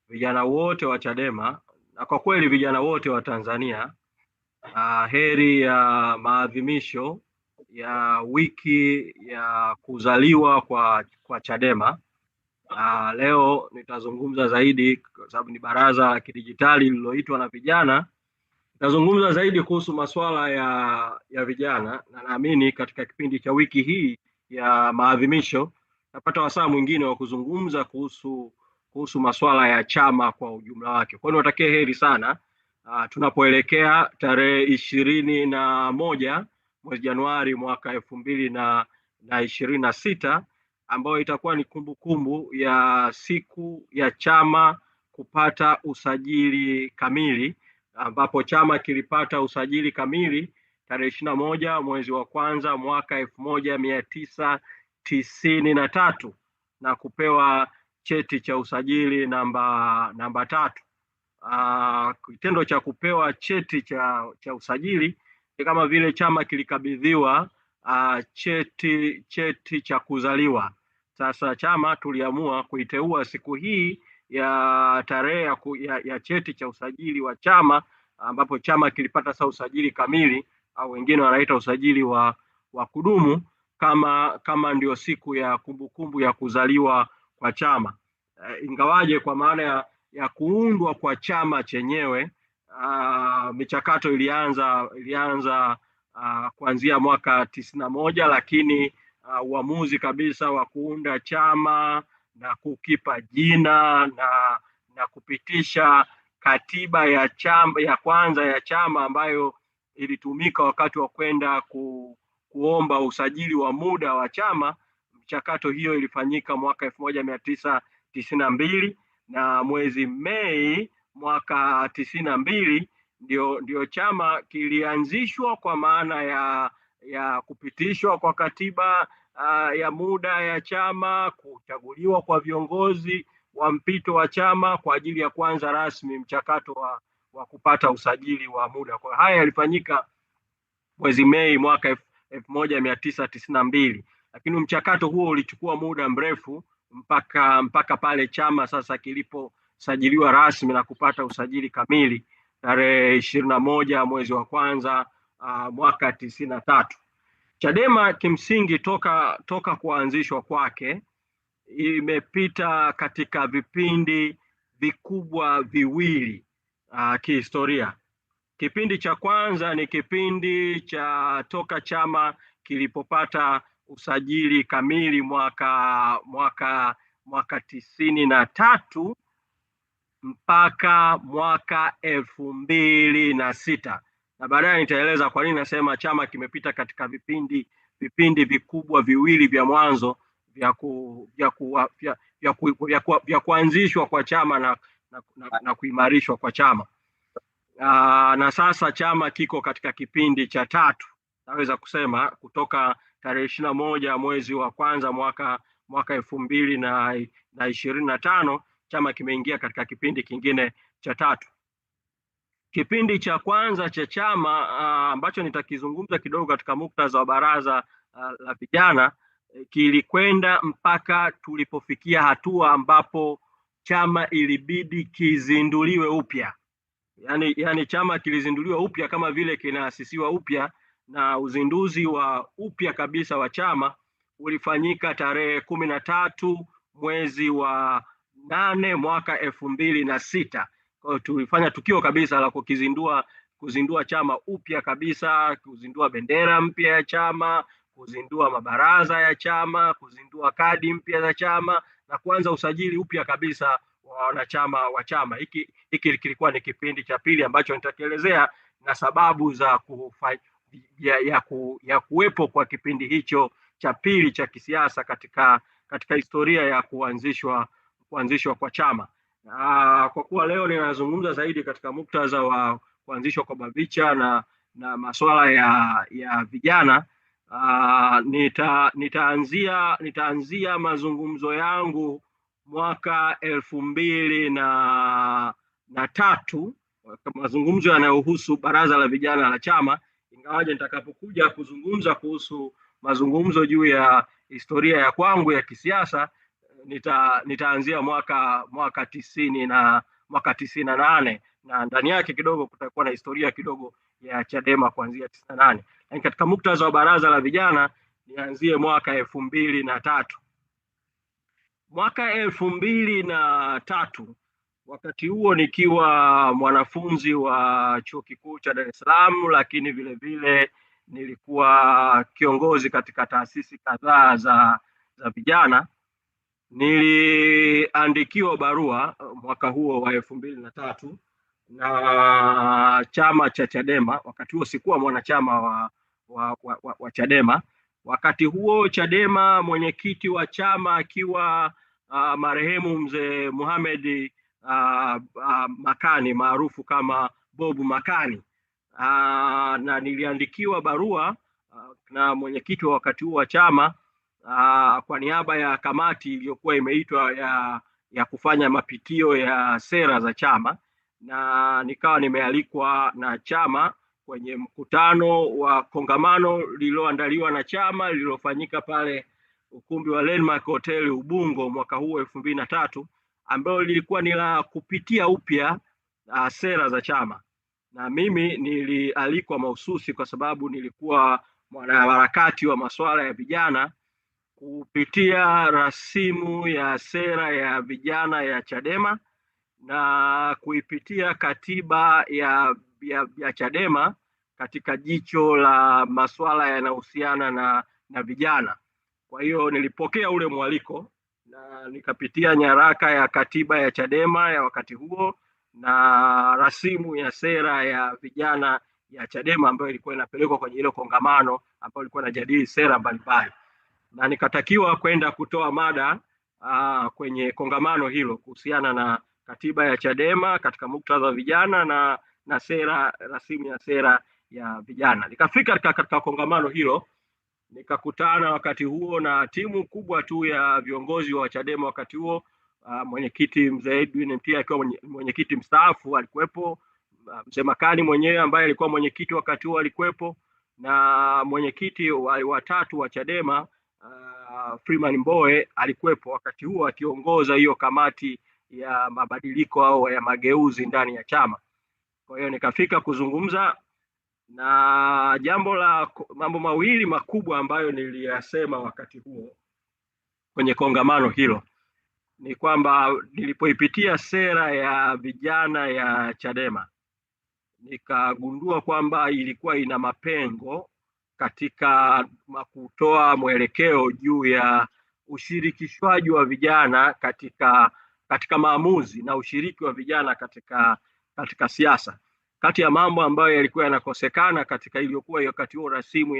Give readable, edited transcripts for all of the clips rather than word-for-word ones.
vijana wote wa Chadema na kwa kweli vijana wote wa Tanzania heri ya maadhimisho ya wiki ya kuzaliwa kwa Chadema. Leo nitazungumza zaidi kwa sababu ni baraza la kidijitali lililoitwa na vijana. Nitazungumza zaidi kuhusu masuala ya vijana, na naamini katika kipindi cha wiki hii ya maadhimisho napata wasaa mwingine wa kuzungumza kuhusu masuala ya chama kwa ujumla wake. Kwa hiyo niwatakie heri sana tunapoelekea tarehe 21 mwezi Januari mwaka 2026 ambayo itakuwa ni kumbukumbu ya siku ya chama kupata usajili kamili, ambapo chama kilipata usajili kamili tarehe 21 mwezi wa kwanza mwaka 1993 na kupewa cheti cha usajili namba 3. Kitendo cha kupewa cheti cha usajili ni kama vile chama kilikabidhiwa cheti cha kuzaliwa. Sasa chama tuliamua kuiteua siku hii ya tarehe ya cheti cha usajili wa chama, ambapo chama kilipata sasa usajili kamili au wengine wanaita usajili wa kudumu kama ndio siku ya kumbukumbu ya kuzaliwa kwa chama. Ingawaje kwa maana ya kuundwa kwa chama chenyewe michakato ilianza kuanzia mwaka 91, lakini uamuzi kabisa wa kuunda chama na kukipa jina na kupitisha katiba ya kwanza ya chama ambayo ilitumika wakati wa kwenda kuomba usajili wa muda wa chama. Mchakato hiyo ilifanyika mwaka 1992 na mwezi Mei mwaka 92 ndio chama kilianzishwa kwa maana ya kupitishwa kwa katiba ya muda ya chama, kuchaguliwa kwa viongozi wa mpito wa chama kwa ajili ya kuanza rasmi mchakato wa kupata usajili wa muda. Kwa haya yalifanyika mwezi Mei mwaka 1992, lakini mchakato huo ulichukua muda mrefu mpaka pale chama sasa kiliposajiliwa rasmi na kupata usajili kamili tarehe 21 mwezi wa kwanza mwaka 93. Chadema kimsingi toka kuanzishwa kwake imepita katika vipindi vikubwa viwili kihistoria. Kipindi cha kwanza ni kipindi cha toka chama kilipopata usajili kamili mwaka 93 mpaka mwaka 2006, na baadaye nitaeleza kwa nini nasema chama kimepita katika vipindi vikubwa viwili vya mwanzo vya kuanzishwa kwa chama na kuimarishwa kwa chama. Na sasa chama kiko katika kipindi cha tatu, naweza kusema kutoka tarehe 21 mwezi wa kwanza mwaka 2025 chama kimeingia katika kipindi kingine cha tatu. Kipindi cha kwanza cha chama ambacho nitakizungumza kidogo katika muktadha wa baraza la vijana kilikwenda mpaka tulipofikia hatua ambapo chama ilibidi kizinduliwe upya. Yani chama kilizinduliwa upya kama vile kinaasisiwa upya, na uzinduzi wa upya kabisa wa chama ulifanyika tarehe 13 mwezi wa 8 mwaka 2006. Kwa hiyo tulifanya tukio kabisa la kuzindua chama upya kabisa, kuzindua bendera mpya ya chama, kuzindua mabaraza ya chama, kuzindua kadi mpya za chama na kuanza usajili upya kabisa wa wanachama wa chama. Hiki kilikuwa ni kipindi cha pili ambacho nitakielezea na sababu za kuwepo kwa kipindi hicho cha pili cha kisiasa katika historia ya kuanzishwa kwa chama. Kwa kuwa leo ninazungumza zaidi katika muktadha wa kuanzishwa kwa BAVICHA na masuala ya vijana, nitaanzia mazungumzo yangu mwaka 2003, mazungumzo yanayohusu baraza la vijana la chama, ingawaje nitakapokuja kuzungumza kuhusu mazungumzo juu ya historia ya kwangu ya kisiasa nitaanzia mwaka 98 na ndani yake kidogo kutakuwa na historia kidogo ya Chadema kuanzia 98. Lakini katika muktadha wa baraza la vijana nianzie mwaka 2003. Mwaka 2003, wakati huo nikiwa mwanafunzi wa chuo kikuu cha Dar es Salaam, lakini vile vile nilikuwa kiongozi katika taasisi kadhaa za vijana. Niliandikiwa barua mwaka huo wa 2003 na chama cha Chadema. Wakati huo sikuwa mwanachama wa Chadema. Wakati huo Chadema mwenyekiti wa chama akiwa marehemu mzee Mohamed Makani maarufu kama Bob Makani. Na niliandikiwa barua na mwenyekiti wa wakati huo wa chama kwa niaba ya kamati iliyokuwa imeitwa ya kufanya mapitio ya sera za chama, na nikawa nimealikwa na chama kwenye mkutano wa kongamano lililoandaliwa na chama lililofanyika pale ukumbi wa Landmark Hotel Ubungo mwaka huu 2003, ambalo lilikuwa ni la kupitia upya sera za chama. Na mimi nilialikwa mahususi kwa sababu nilikuwa mwanaharakati wa masuala ya vijana, kupitia rasimu ya sera ya vijana ya Chadema na kuipitia katiba ya Chadema katika jicho la masuala yanayohusiana na vijana. Kwa hiyo nilipokea ule mwaliko na nikapitia nyaraka ya katiba ya Chadema ya wakati huo na rasimu ya sera ya vijana ya Chadema ambayo ilikuwa inapelekwa kwenye hilo kongamano ambayo ilikuwa inajadili sera mbalimbali, na nikatakiwa kwenda kutoa mada kwenye kongamano hilo kuhusiana na katiba ya Chadema katika muktadha wa vijana na sera, rasimu ya sera ya vijana. Nikafika katika kongamano hilo, nikakutana wakati huo na timu kubwa tu ya viongozi wa Chadema wakati huo. Mwenyekiti mzee Edwin Mtia akiwa mwenyekiti mstaafu alikuwepo, mzee Makani mwenyewe ambaye alikuwa mwenyekiti wakati huo alikuwepo, na mwenyekiti watatu wa Chadema Freeman Mbowe alikuwepo wakati huo akiongoza hiyo kamati ya mabadiliko au ya mageuzi ndani ya chama. Kwa hiyo nikafika kuzungumza, na mambo mawili makubwa ambayo niliyasema wakati huo kwenye kongamano hilo ni kwamba nilipoipitia sera ya vijana ya Chadema nikagundua kwamba ilikuwa ina mapengo katika kutoa mwelekeo juu ya ushirikishwaji wa vijana katika maamuzi na ushiriki wa vijana katika siasa. Kati ya mambo ambayo yalikuwa yanakosekana katika iliyokuwa wakati huo rasimu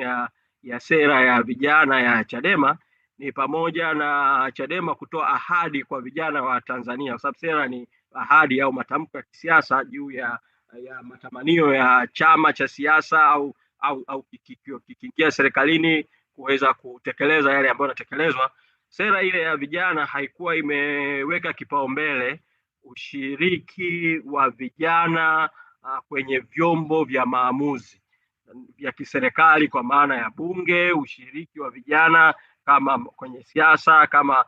ya sera ya vijana ya Chadema ni pamoja na Chadema kutoa ahadi kwa vijana wa Tanzania, kwa sababu sera ni ahadi au matamko ya kisiasa juu ya matamanio ya chama cha siasa au kikiingia serikalini kuweza kutekeleza yale ambayo yanatekelezwa. Sera ile ya vijana haikuwa imeweka kipaumbele ushiriki wa vijana kwenye vyombo vya maamuzi vya kiserikali kwa maana ya bunge, ushiriki wa vijana kama kwenye siasa kama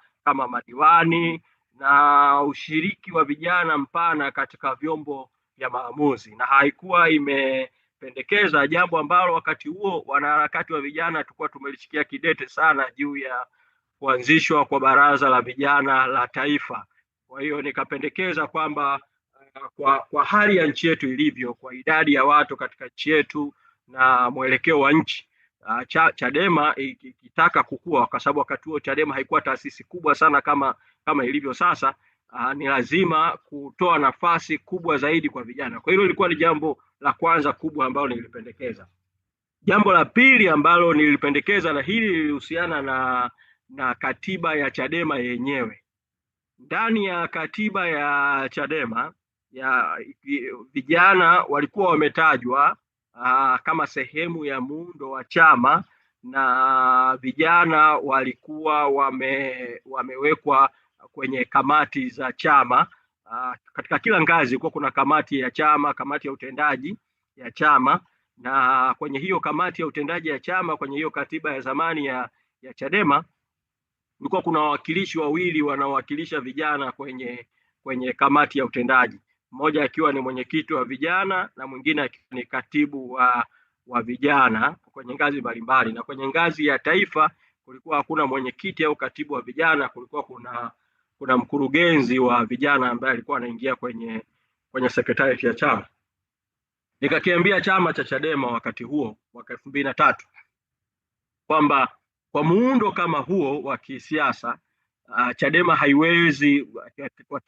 madiwani, na ushiriki wa vijana mpana katika vyombo vya maamuzi. Na haikuwa imependekeza jambo ambalo wakati huo wanaharakati wa vijana tulikuwa tumelishikia kidete sana juu ya kuanzishwa kwa baraza la vijana la taifa. Kwa hiyo nikapendekeza kwamba kwa hali ya nchi yetu ilivyo, kwa idadi ya watu katika nchi yetu na mwelekeo wa nchi, Chadema ikitaka kukua, kwa sababu wakati huo Chadema haikuwa taasisi kubwa sana kama ilivyo sasa, ni lazima kutoa nafasi kubwa zaidi kwa vijana. Kwa hilo lilikuwa ni jambo la kwanza kubwa ambalo nilipendekeza. Jambo la pili ambalo nilipendekeza, na hili lilihusiana na katiba ya Chadema yenyewe. Ndani ya katiba ya Chadema vijana walikuwa wametajwa kama sehemu ya muundo wa chama, na vijana walikuwa wamewekwa kwenye kamati za chama. Katika kila ngazi kulikuwa kuna kamati ya chama, kamati ya utendaji ya chama, na kwenye hiyo kamati ya utendaji ya chama, kwenye hiyo katiba ya zamani ya Chadema kulikuwa kuna wawakilishi wawili wanaowakilisha vijana kwenye kamati ya utendaji, mmoja akiwa ni mwenyekiti wa vijana na mwingine akiwa ni katibu wa vijana kwenye ngazi mbalimbali. Na kwenye ngazi ya taifa kulikuwa hakuna mwenyekiti au katibu wa vijana, kulikuwa kuna mkurugenzi wa vijana ambaye alikuwa anaingia kwenye sekretarieti ya chama. Nikakiambia chama cha Chadema wakati huo mwaka 2003 kwamba kwa muundo kama huo wa kisiasa Chadema haiwezi,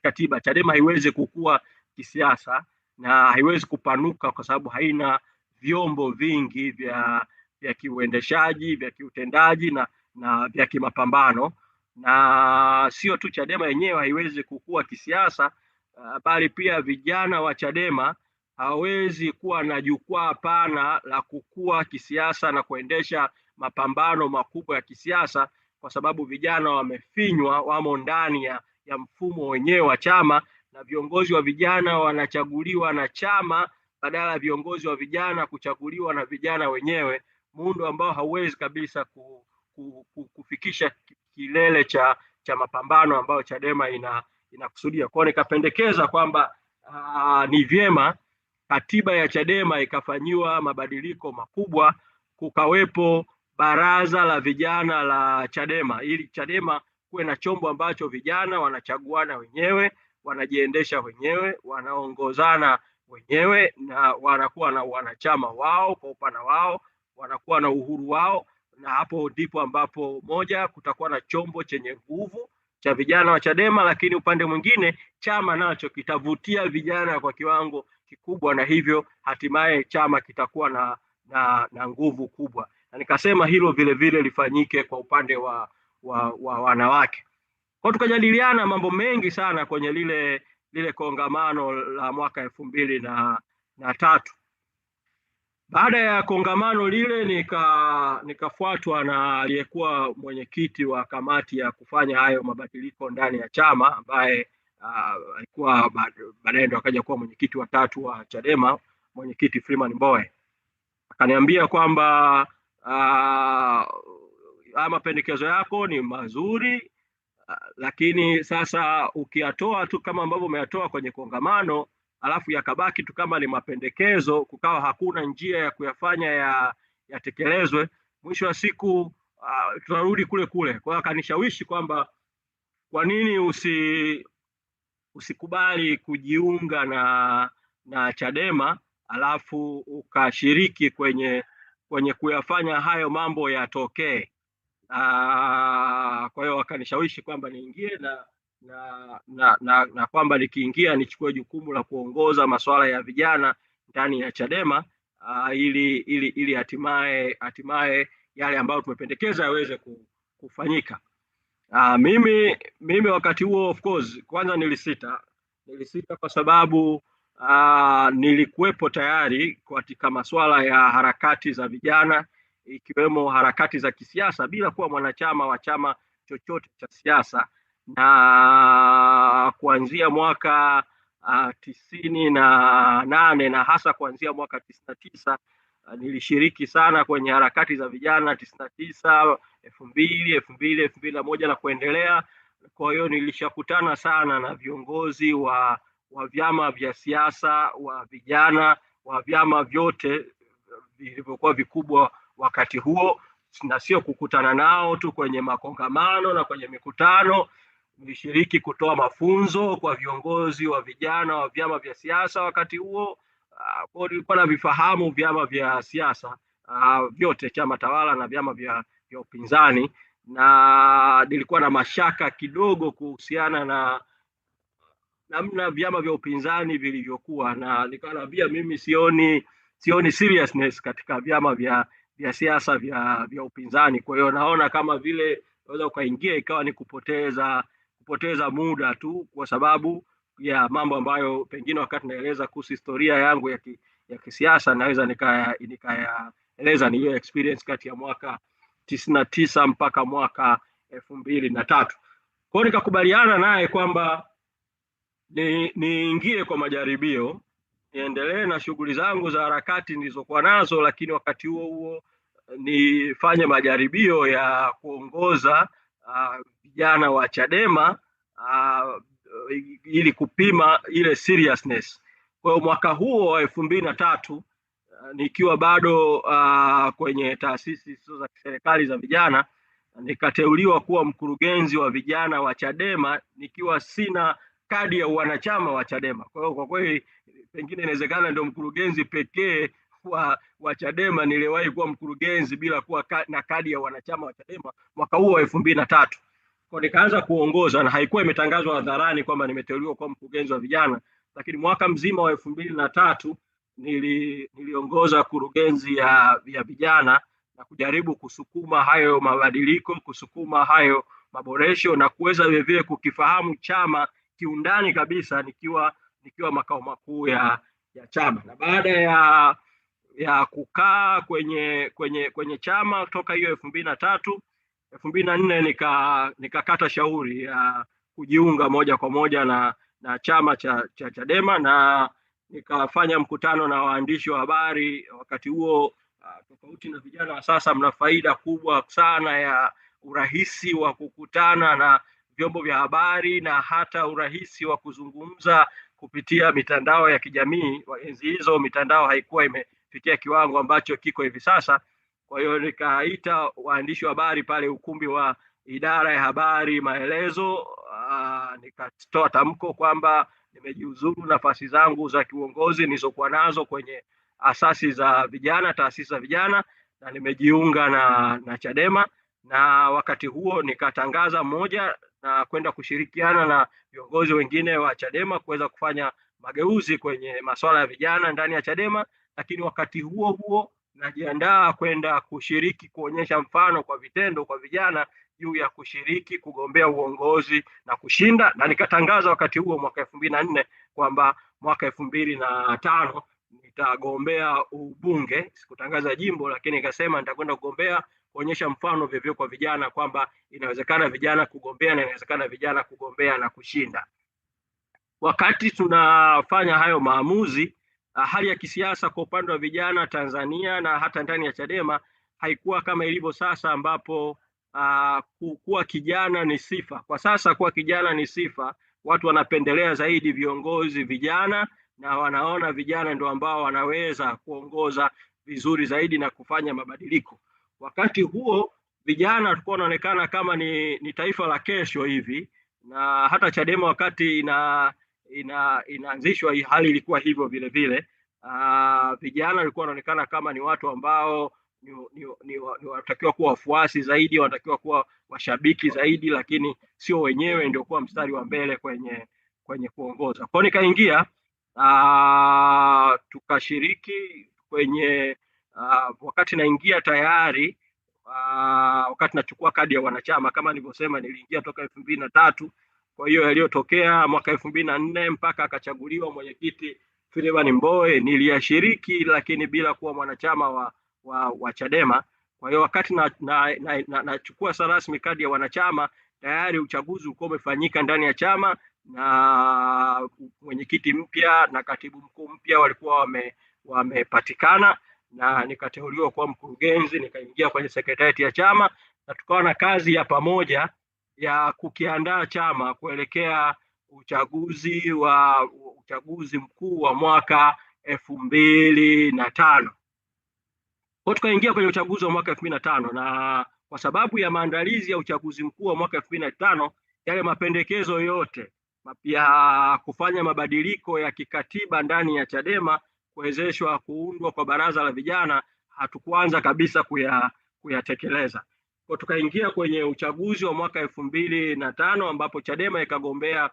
katiba Chadema haiwezi kukua kisiasa na haiwezi kupanuka kwa sababu haina vyombo vingi vya kiuendeshaji, vya kiutendaji na vya kimapambano. Na sio tu Chadema yenyewe haiwezi kukua kisiasa, bali pia vijana wa Chadema hawezi kuwa na jukwaa pana la kukua kisiasa na kuendesha mapambano makubwa ya kisiasa, kwa sababu vijana wamefinywa, wamo ndani ya mfumo wenyewe wa chama, na viongozi wa vijana wanachaguliwa na chama badala ya viongozi wa vijana kuchaguliwa na vijana wenyewe, muundo ambao hauwezi kabisa kufikisha kilele cha mapambano ambayo Chadema inakusudia. Kwa nikapendekeza kwamba ni vyema katiba ya Chadema ikafanyiwa mabadiliko makubwa, kukawepo baraza la vijana la Chadema, ili Chadema kuwe na chombo ambacho vijana wanachaguana wenyewe, wanajiendesha wenyewe, wanaongozana wenyewe, na wanakuwa na wanachama wao kwa upana wao, wanakuwa na uhuru wao. Na hapo ndipo ambapo moja, kutakuwa na chombo chenye nguvu cha vijana wa Chadema, lakini upande mwingine chama nacho kitavutia vijana kwa kiwango kikubwa, na hivyo hatimaye chama kitakuwa na nguvu kubwa. Na nikasema hilo vile vile lifanyike kwa upande wa wanawake. Kwa tukajadiliana mambo mengi sana kwenye lile kongamano la mwaka 2003. Baada ya kongamano lile nikafuatwa na aliyekuwa mwenyekiti wa kamati ya kufanya hayo mabadiliko ndani ya chama, ambaye alikuwa baadaye ndo akaja kuwa mwenyekiti wa 3 wa Chadema, mwenyekiti Freeman Mbowe. Akaniambia kwamba mapendekezo yako ni mazuri, lakini sasa ukiyatoa tu kama ambavyo umeyatoa kwenye kongamano alafu yakabaki tu kama ni mapendekezo, kukawa hakuna njia ya kuyafanya yatekelezwe, mwisho wa siku tunarudi kule kule. Kwa hiyo akanishawishi kwamba kwa nini usikubali kujiunga na Chadema alafu ukashiriki kwenye kuyafanya hayo mambo yatokee. Kwa hiyo wakanishawishi kwamba niingie na kwamba nikiingia nichukue jukumu la kuongoza masuala ya vijana ndani ya Chadema, ili hatimaye yale ambayo tumependekeza yaweze kufanyika. Mimi wakati huo of course kwanza nilisita kwa sababu nilikuwepo tayari katika masuala ya harakati za vijana, ikiwemo harakati za kisiasa bila kuwa mwanachama wa chama chochote cha siasa. Na kuanzia mwaka 98 na hasa kuanzia mwaka 99 nilishiriki sana kwenye harakati za vijana 99, 2000, 2001 na kuendelea. Kwa hiyo nilishakutana sana na viongozi wa vyama vya siasa, wa vijana, wa vyama vyote vilivyokuwa vikubwa wakati huo, na sio kukutana nao tu kwenye makongamano na kwenye mikutano. Nilishiriki kutoa mafunzo kwa viongozi wa vijana wa vyama vya siasa wakati huo. Kwa hiyo nilikuwa na vifahamu vyama vya siasa vyote, chama tawala na vyama vya upinzani, na nilikuwa na mashaka kidogo kuhusiana na namna vyama vya upinzani vilivyokuwa, na nikawaambia mimi sioni seriousness katika vyama vya siasa vya upinzani. Kwa hiyo naona kama vile unaweza ukaingia ikawa ni kupoteza muda tu, kwa sababu ya mambo ambayo pengine wakati naeleza kuhusu historia yangu ya kisiasa naweza nikayaeleza ni hiyo experience kati ya mwaka 99 mpaka mwaka 2003. Kwa hiyo nikakubaliana naye kwamba niingie kwa majaribio, niendelee na shughuli zangu za harakati nilizokuwa nazo, lakini wakati huo nifanye majaribio ya kuongoza vijana wa Chadema ili kupima ile seriousness. Kwa hiyo mwaka huo wa 2003 nikiwa bado kwenye taasisi zisizo za kiserikali za vijana, nikateuliwa kuwa mkurugenzi wa vijana wa Chadema nikiwa sina kadi ya wanachama wa Chadema. Kwa hiyo kwa kweli pengine inawezekana ndio mkurugenzi pekee wa Chadema niliwahi kuwa mkurugenzi bila kuwa na kadi ya wanachama wa Chadema mwaka huo wa 2003. Kwa nikaanza kuongoza, na haikuwa imetangazwa hadharani kwamba nimeteuliwa kuwa mkurugenzi wa vijana, lakini mwaka mzima wa 2003 niliongoza kurugenzi ya vijana na kujaribu kusukuma hayo mabadiliko, kusukuma hayo maboresho na kuweza vilevile kukifahamu chama kiundani kabisa nikiwa makao makuu ya chama. Na baada ya kukaa kwenye chama toka hiyo 2003, 2004 nikakata shauri ya kujiunga moja kwa moja na chama cha Chadema, na nikafanya mkutano na waandishi wa habari. Wakati huo tofauti na vijana wa sasa, mna faida kubwa sana ya urahisi wa kukutana na vyombo vya habari na hata urahisi wa kuzungumza kupitia mitandao ya kijamii. Enzi hizo mitandao haikuwa imefikia kiwango ambacho kiko hivi sasa. Kwa hiyo nikaita waandishi wa habari pale ukumbi wa idara ya habari Maelezo, nikatoa tamko kwamba nimejiuzuru nafasi zangu za kiuongozi nilizokuwa nazo kwenye asasi za vijana, taasisi za vijana, na nimejiunga na Chadema. Na wakati huo nikatangaza moja na kwenda kushirikiana na viongozi wengine wa Chadema kuweza kufanya mageuzi kwenye masuala ya vijana ndani ya Chadema, lakini wakati huo najiandaa kwenda kushiriki, kuonyesha mfano kwa vitendo kwa vijana juu ya kushiriki kugombea uongozi na kushinda. Na nikatangaza wakati huo mwaka 2004 kwamba mwaka 2005 nitagombea ubunge. Sikutangaza jimbo, lakini nikasema nitakwenda kugombea, kuonyesha mfano vivyo kwa vijana kwamba inawezekana vijana kugombea na inawezekana vijana kugombea na kushinda. Wakati tunafanya hayo maamuzi, hali ya kisiasa kwa upande wa vijana Tanzania na hata ndani ya Chadema haikuwa kama ilivyo sasa, ambapo kuwa kijana ni sifa. Kwa sasa kuwa kijana ni sifa, watu wanapendelea zaidi viongozi vijana na wanaona vijana ndio ambao wanaweza kuongoza vizuri zaidi na kufanya mabadiliko. Wakati huo vijana tulikuwa wanaonekana kama ni taifa la kesho hivi, na hata Chadema wakati inaanzishwa hali ilikuwa hivyo vile vile. Vijana walikuwa wanaonekana kama ni watu ambao wanatakiwa kuwa wafuasi zaidi, wanatakiwa kuwa washabiki zaidi, lakini sio wenyewe ndio kuwa mstari wa mbele kwenye kuongoza. Kwa nikaingia, tukashiriki kwenye wakati naingia tayari, wakati nachukua kadi ya wanachama, kama nilivyosema niliingia toka 2003. Kwa hiyo yaliyotokea mwaka 2004 mpaka akachaguliwa mwenyekiti Freeman Mbowe niliyashiriki, lakini bila kuwa mwanachama wa Chadema. Kwa hiyo wakati nachukua rasmi kadi ya wanachama, tayari uchaguzi ulikuwa umefanyika ndani ya chama na mwenyekiti mpya na katibu mkuu mpya walikuwa wamepatikana, na nikateuliwa kuwa mkurugenzi. Nikaingia kwenye sekretarieti ya chama na tukawa na kazi ya pamoja ya kukiandaa chama kuelekea uchaguzi mkuu wa mwaka 2005. Kwa tukaingia kwenye uchaguzi wa mwaka 2005, na kwa sababu ya maandalizi ya uchaguzi mkuu wa mwaka 2005, yale mapendekezo yote ya kufanya mabadiliko ya kikatiba ndani ya Chadema, kuwezeshwa kuundwa kwa baraza la vijana, hatukuanza kabisa kuyatekeleza. Kwa tukaingia kwenye uchaguzi wa mwaka 2005 ambapo Chadema ikagombea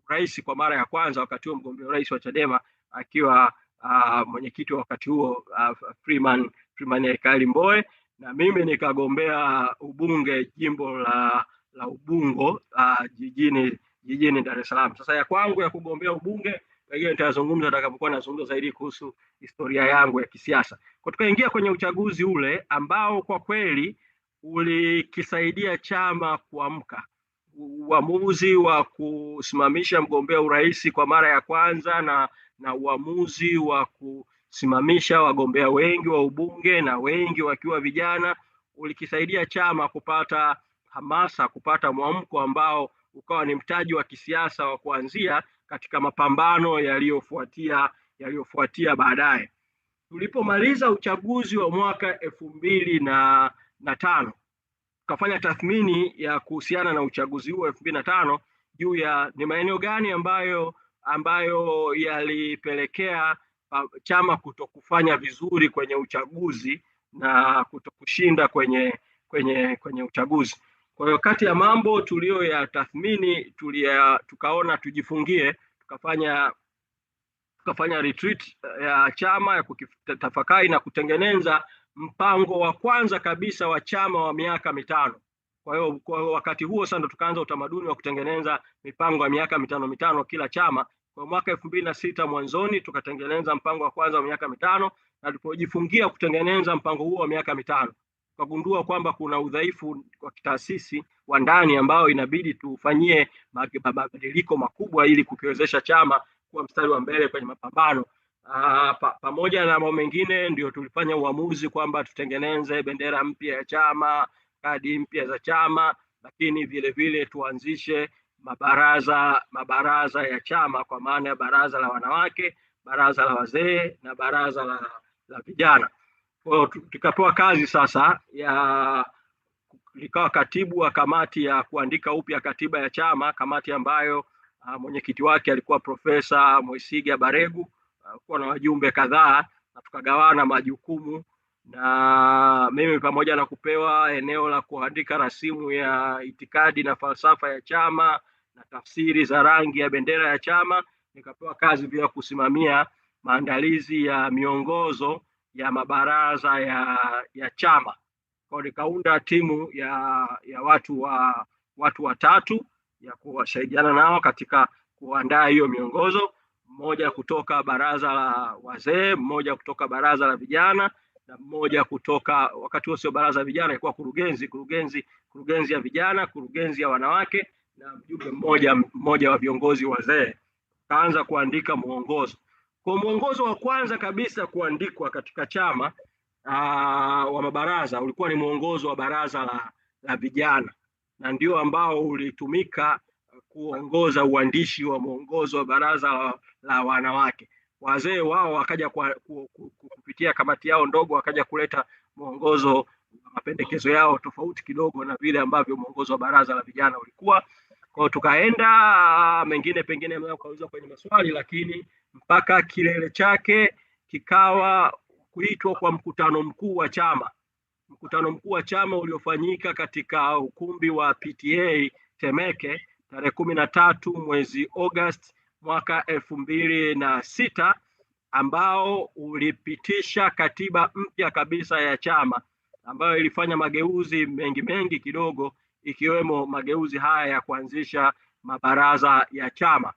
urais kwa mara ya kwanza. Wakati huo mgombea urais wa Chadema akiwa mwenyekiti wa wakati huo Freeman Mbowe, na mimi nikagombea ubunge jimbo la Ubungo jijini Dar es Salaam. Sasa ya kwangu ya kugombea ubunge pengine nitazungumza nitakapokuwa nazungumza zaidi kuhusu historia yangu ya kisiasa. Kwa tukaingia kwenye uchaguzi ule ambao kwa kweli ulikisaidia chama kuamka. Uamuzi wa kusimamisha mgombea urais kwa mara ya kwanza na uamuzi wa kusimamisha wagombea wengi wa ubunge na wengi wakiwa vijana ulikisaidia chama kupata hamasa, kupata mwamko ambao ukawa ni mtaji wa kisiasa wa kuanzia katika mapambano yaliyofuatia baadaye. Tulipomaliza uchaguzi wa mwaka 2005 tukafanya tathmini ya kuhusiana na uchaguzi huo 2005 juu ya ni maeneo gani ambayo yalipelekea chama kutokufanya vizuri kwenye uchaguzi na kutokushinda kwenye uchaguzi. Kwa hiyo kati ya mambo tuliyoyatathmini tukaona tujifungie, tukafanya retreat ya chama ya kutafakari na kutengeneza mpango wa kwanza kabisa wa chama wa miaka mitano. Kwa hiyo kwa wakati huo sasa ndo tukaanza utamaduni wa kutengeneza mipango ya miaka mitano kila chama. Kwa mwaka 2006 mwanzoni tukatengeneza mpango wa kwanza wa miaka mitano, na tulipojifungia kutengeneza mpango huo wa miaka mitano tukagundua kwamba kuna udhaifu wa kitaasisi wa ndani ambao inabidi tufanyie mabadiliko makubwa ili kukiwezesha chama kuwa mstari wa mbele kwenye mapambano. Pamoja na mambo mengine, ndio tulifanya uamuzi kwamba tutengeneze bendera mpya ya chama, kadi mpya za chama, lakini vile vile tuanzishe mabaraza ya chama, kwa maana ya baraza la wanawake, baraza la wazee na baraza la vijana. Kwa hiyo tukapewa kazi sasa nikawa katibu wa kamati ya kuandika upya katiba ya chama, kamati ambayo mwenyekiti wake alikuwa Profesa Mwesiga Baregu, kuwa na wajumbe kadhaa, na tukagawana majukumu, na mimi pamoja na kupewa eneo la kuandika rasimu ya itikadi na falsafa ya chama na tafsiri za rangi ya bendera ya chama, nikapewa kazi pia kusimamia maandalizi ya miongozo ya mabaraza ya chama. Kwa nikaunda timu ya watu watatu ya kuwasaidiana nao katika kuandaa hiyo miongozo, mmoja kutoka baraza la wazee, mmoja kutoka baraza la vijana, na mmoja kutoka, wakati huo sio baraza la vijana, ilikuwa kurugenzi ya vijana, kurugenzi ya wanawake, na mjumbe mmoja wa viongozi wazee. Kaanza kuandika mwongozo. Kwa mwongozo wa kwanza kabisa kuandikwa katika chama wa mabaraza ulikuwa ni mwongozo wa baraza la vijana, na ndio ambao ulitumika kuongoza uandishi wa mwongozo wa baraza la wanawake. Wazee wao wakaja kupitia kamati yao ndogo, wakaja kuleta mwongozo, mapendekezo yao tofauti kidogo na vile ambavyo mwongozo wa baraza la vijana ulikuwa. Kwa tukaenda mengine pengine mnaweza kwenye maswali, lakini mpaka kilele chake kikawa kuitwa kwa mkutano mkuu wa chama. Mkutano mkuu wa chama uliofanyika katika ukumbi wa PTA Temeke tarehe 13 mwezi Agosti mwaka 2006, ambao ulipitisha katiba mpya kabisa ya chama, ambayo ilifanya mageuzi mengi kidogo, ikiwemo mageuzi haya ya kuanzisha mabaraza ya chama.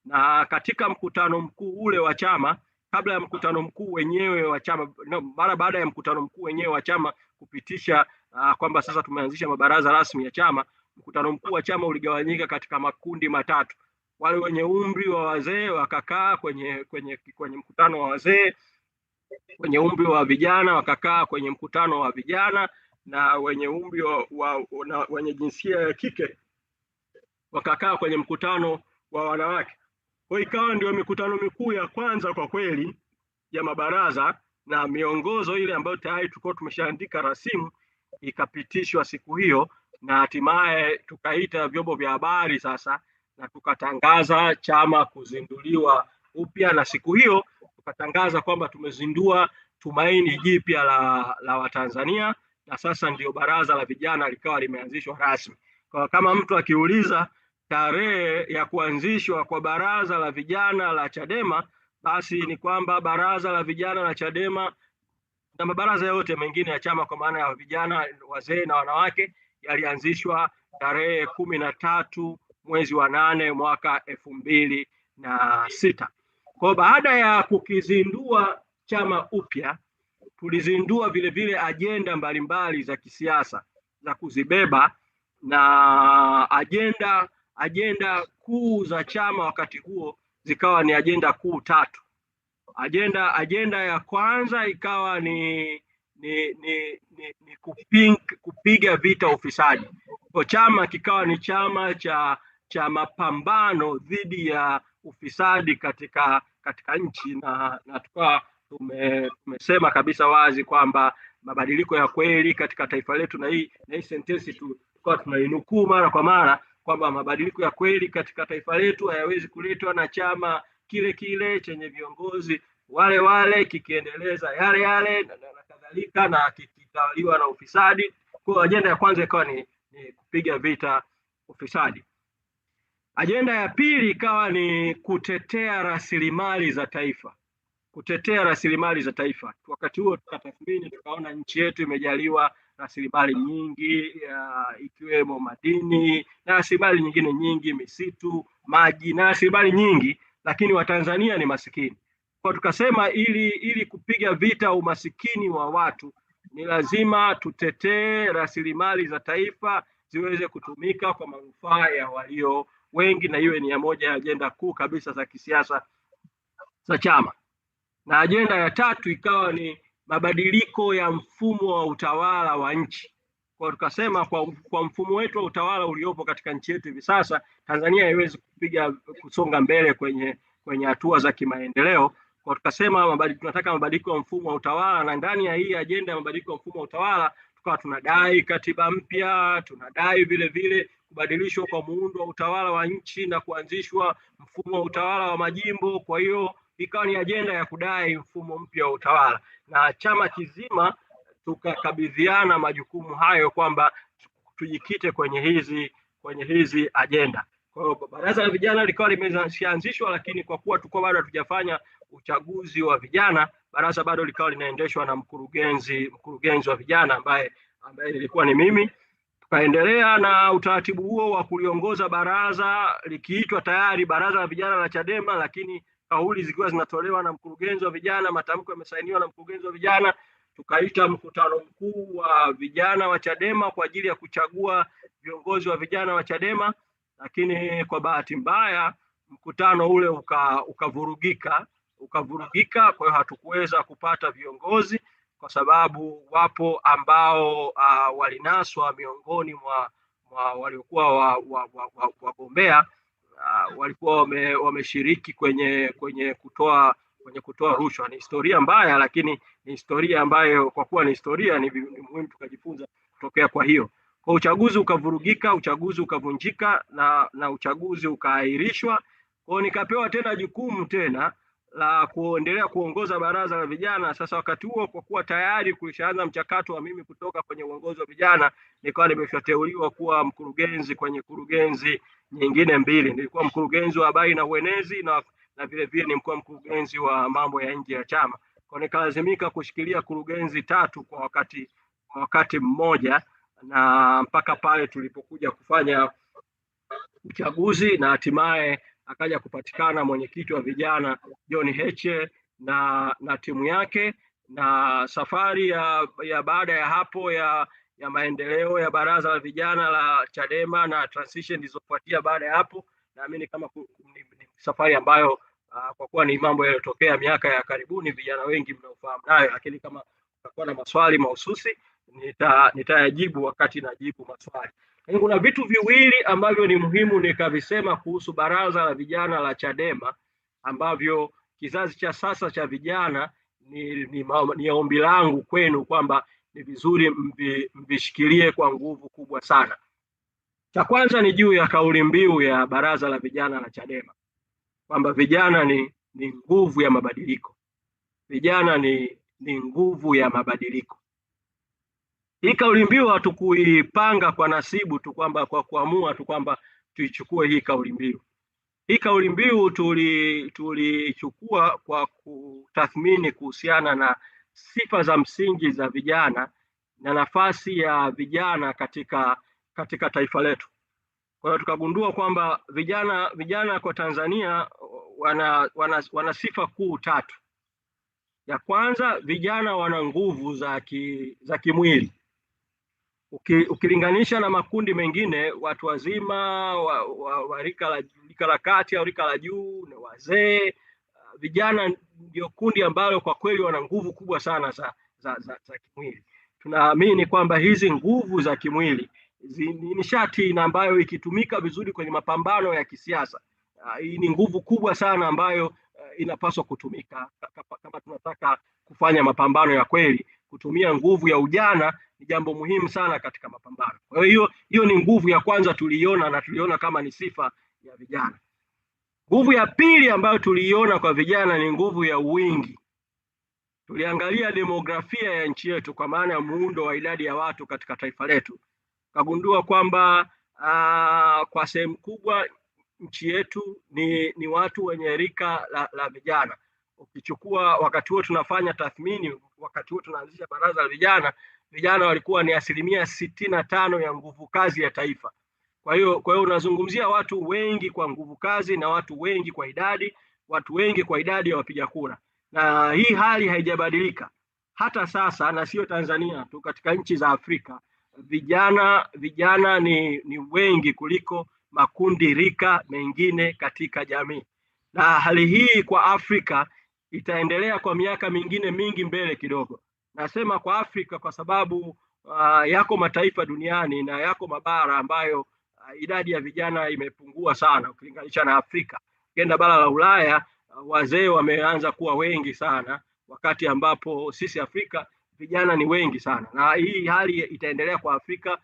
Na katika mkutano mkuu ule wa chama, kabla ya mkutano mkuu wenyewe wa chama, mara baada ya mkutano mkuu wenyewe wa chama kupitisha kwamba sasa tumeanzisha mabaraza rasmi ya chama, mkutano mkuu wa chama uligawanyika katika makundi matatu. Wale wenye umri wa wazee wakakaa kwenye mkutano wa wazee, wenye umri wa vijana wakakaa kwenye mkutano wa vijana, na wenye umri wenye jinsia ya kike wakakaa kwenye mkutano wa wanawake. Kwa ikawa ndio mikutano mikuu ya kwanza kwa kweli ya mabaraza, na miongozo ile ambayo tayari tulikuwa tumeshaandika rasimu ikapitishwa siku hiyo, na hatimaye tukaita vyombo vya habari sasa na tukatangaza chama kuzinduliwa upya, na siku hiyo tukatangaza kwamba tumezindua tumaini jipya la Watanzania, na sasa ndio baraza la vijana likawa limeanzishwa rasmi. Kwa kama mtu akiuliza tarehe ya kuanzishwa kwa baraza la vijana la Chadema, basi ni kwamba baraza la vijana la Chadema na mabaraza yote mengine ya chama kwa maana ya vijana, wazee na wanawake yalianzishwa tarehe 13 mwezi wa 8 mwaka 2006. Kwa baada ya kukizindua chama upya, tulizindua vile vile ajenda mbalimbali za kisiasa za kuzibeba, na ajenda kuu za chama wakati huo zikawa ni ajenda kuu tatu. Ajenda ya kwanza ikawa ni ni kupiga vita ufisadi. Kwa chama kikawa ni chama cha mapambano dhidi ya ufisadi katika nchi, na tukawa tumesema kabisa wazi kwamba mabadiliko ya kweli katika taifa letu, na hii sentensi tukawa tunainukuu mara kwa mara kwamba mabadiliko ya kweli katika taifa letu hayawezi kuletwa na chama kile kile chenye viongozi wale wale kikiendeleza yale yale na kadhalika, na kikitawaliwa na ufisadi. Kwa ajenda ya kwanza ikawa ni kupiga vita ufisadi. Ajenda ya pili ikawa ni kutetea rasilimali za taifa. Kutetea rasilimali za taifa. Wakati huo tukatathmini, tukaona nchi yetu imejaliwa rasilimali nyingi, ikiwemo madini na rasilimali nyingine nyingi, misitu, maji na rasilimali nyingi, lakini Watanzania ni masikini. Kwa tukasema ili kupiga vita umasikini wa watu ni lazima tutetee rasilimali za taifa ziweze kutumika kwa manufaa ya walio wengi, na iwe ni moja ya ajenda kuu kabisa za kisiasa za chama. Na ajenda ya tatu ikawa ni mabadiliko ya mfumo wa utawala wa nchi. Kwa tukasema kwa mfumo wetu wa utawala uliopo katika nchi yetu hivi sasa, Tanzania haiwezi kusonga mbele kwenye hatua za kimaendeleo. Kwa tukasema tunataka mabadiliko ya mfumo wa utawala, na ndani ya hii ajenda ya mabadiliko ya mfumo wa utawala tukawa tunadai katiba mpya, tunadai vile vile kubadilishwa kwa muundo wa utawala wa nchi na kuanzishwa mfumo wa utawala wa majimbo. Kwa hiyo ikawa ni ajenda ya kudai mfumo mpya wa utawala, na chama kizima tukakabidhiana majukumu hayo kwamba tujikite kwenye hizi ajenda. Kwa hiyo baraza la vijana likawa limeshaanzishwa, lakini kwa kuwa tuko bado hatujafanya uchaguzi wa vijana, baraza bado likawa linaendeshwa na mkurugenzi wa vijana ambaye nilikuwa ni mimi. Tukaendelea na utaratibu huo wa kuliongoza baraza likiitwa tayari Baraza la Vijana la Chadema, lakini kauli zikiwa zinatolewa na mkurugenzi wa vijana, matamko yamesainiwa na mkurugenzi wa vijana. Tukaita mkutano mkuu wa vijana wa Chadema kwa ajili ya kuchagua viongozi wa vijana wa Chadema, lakini kwa bahati mbaya mkutano ule ukavurugika. Kwa hiyo hatukuweza kupata viongozi, kwa sababu wapo ambao walinaswa miongoni mwa waliokuwa wagombea walikuwa wameshiriki kwenye kutoa rushwa. Ni historia mbaya, lakini ni historia ambayo kwa kuwa ni historia ni muhimu tukajifunza kutokea. Kwa hiyo kwa uchaguzi ukavurugika, uchaguzi ukavunjika na uchaguzi ukaahirishwa. Kwa nikapewa tena jukumu tena la kuendelea kuongoza baraza la vijana. Sasa wakati huo, kwa kuwa tayari kulishaanza mchakato wa mimi kutoka kwenye uongozi wa vijana, nikawa nimeshateuliwa kuwa mkurugenzi kwenye kurugenzi nyingine mbili. Nilikuwa mkurugenzi wa habari na uenezi na vile vile nilikuwa mkurugenzi wa mambo ya nje ya chama. Kwa nikalazimika kushikilia kurugenzi tatu kwa wakati mmoja, na mpaka pale tulipokuja kufanya uchaguzi na hatimaye akaja kupatikana mwenyekiti wa vijana John Heche na timu yake. Na safari ya baada ya hapo ya maendeleo ya baraza la vijana la Chadema na transition ilizofuatia baada ya hapo, naamini kama ni safari ambayo kwa kuwa ni mambo yaliyotokea miaka ya karibuni, vijana wengi mnaofahamu nayo, lakini kama utakuwa na maswali mahususi nitayajibu wakati najibu maswali. Kuna vitu viwili ambavyo ni muhimu nikavisema kuhusu baraza la vijana la Chadema, ambavyo kizazi cha sasa cha vijana ni ombi langu kwenu kwamba ni vizuri mvishikilie kwa nguvu kubwa sana. Cha kwanza ni juu ya kauli mbiu ya baraza la vijana la Chadema kwamba vijana ni nguvu ya mabadiliko. Vijana ni nguvu ya mabadiliko. Hii kauli mbiu hatukuipanga kwa nasibu tu, kwamba kwa kuamua tu kwamba tuichukue hii kauli mbiu. Hii kauli mbiu tulichukua kwa kutathmini kuhusiana na sifa za msingi za vijana na nafasi ya vijana katika taifa letu. Kwa hiyo tukagundua kwamba vijana kwa Tanzania wana sifa kuu tatu. Ya kwanza, vijana wana nguvu za kimwili. Ukilinganisha na makundi mengine, watu wazima wa rika la kati au rika la juu na wazee, vijana ndio kundi ambalo kwa kweli wana nguvu kubwa sana za kimwili. Tunaamini kwamba hizi nguvu za kimwili ni nishati na ambayo ikitumika vizuri kwenye mapambano ya kisiasa, hii ni nguvu kubwa sana ambayo inapaswa kutumika kama tunataka kufanya mapambano ya kweli. Kutumia nguvu ya ujana ni jambo muhimu sana katika mapambano. Kwa hiyo ni nguvu ya kwanza tuliiona, na tuliona kama ni sifa ya vijana. Nguvu ya pili ambayo tuliiona kwa vijana ni nguvu ya wingi. Tuliangalia demografia ya nchi yetu, kwa maana ya muundo wa idadi ya watu katika taifa letu, kagundua kwamba kwa sehemu kubwa nchi yetu ni watu wenye rika la vijana. Ukichukua wakati huo tunafanya tathmini, wakati huo tunaanzisha baraza la vijana walikuwa ni 65% ya nguvu kazi ya taifa. Kwa hiyo unazungumzia watu wengi kwa nguvu kazi na watu wengi kwa idadi ya wapiga kura, na hii hali haijabadilika hata sasa, na sio Tanzania tu, katika nchi za Afrika vijana ni wengi kuliko makundi rika mengine katika jamii, na hali hii kwa Afrika itaendelea kwa miaka mingine mingi mbele kidogo. Nasema kwa Afrika kwa sababu yako mataifa duniani na yako mabara ambayo idadi ya vijana imepungua sana ukilinganisha na Afrika. Ukienda bara la Ulaya, wazee wameanza kuwa wengi sana, wakati ambapo sisi Afrika vijana ni wengi sana, na hii hali itaendelea kwa Afrika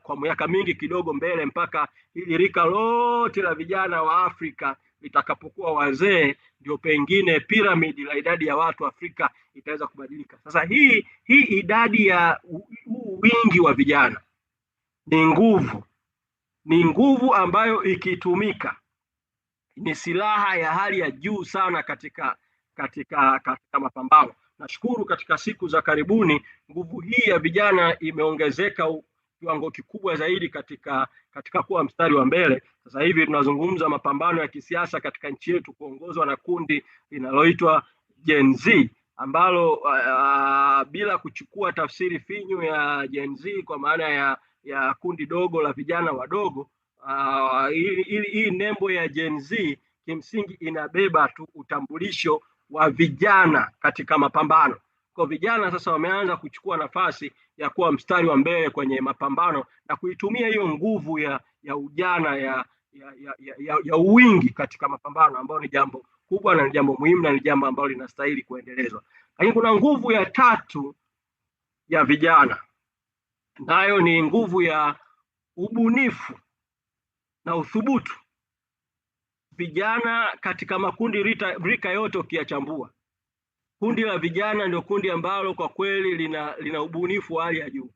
kwa miaka mingi kidogo mbele, mpaka hili rika lote la vijana wa Afrika litakapokuwa wazee, ndio pengine piramidi la idadi ya watu Afrika itaweza kubadilika. Sasa hii idadi ya wingi wa vijana ni nguvu ambayo ikitumika ni silaha ya hali ya juu sana katika mapambano. Nashukuru katika siku za karibuni nguvu hii ya vijana imeongezeka kiwango kikubwa zaidi katika kuwa mstari wa mbele. Sasa hivi tunazungumza mapambano ya kisiasa katika nchi yetu kuongozwa na kundi linaloitwa Gen Z, ambalo bila kuchukua tafsiri finyu ya Gen Z kwa maana ya kundi dogo la vijana wadogo, hii nembo ya Gen Z kimsingi inabeba tu utambulisho wa vijana katika mapambano. Kwa vijana sasa wameanza kuchukua nafasi ya kuwa mstari wa mbele kwenye mapambano na kuitumia hiyo nguvu ya ujana ya uwingi katika mapambano, ambayo ni jambo kubwa na ni jambo muhimu na ni jambo ambalo linastahili kuendelezwa. Lakini kuna nguvu ya tatu ya vijana, nayo ni nguvu ya ubunifu na uthubutu. Vijana katika makundi rika yote ukiyachambua, kundi la vijana ndio kundi ambalo kwa kweli lina ubunifu wa hali ya juu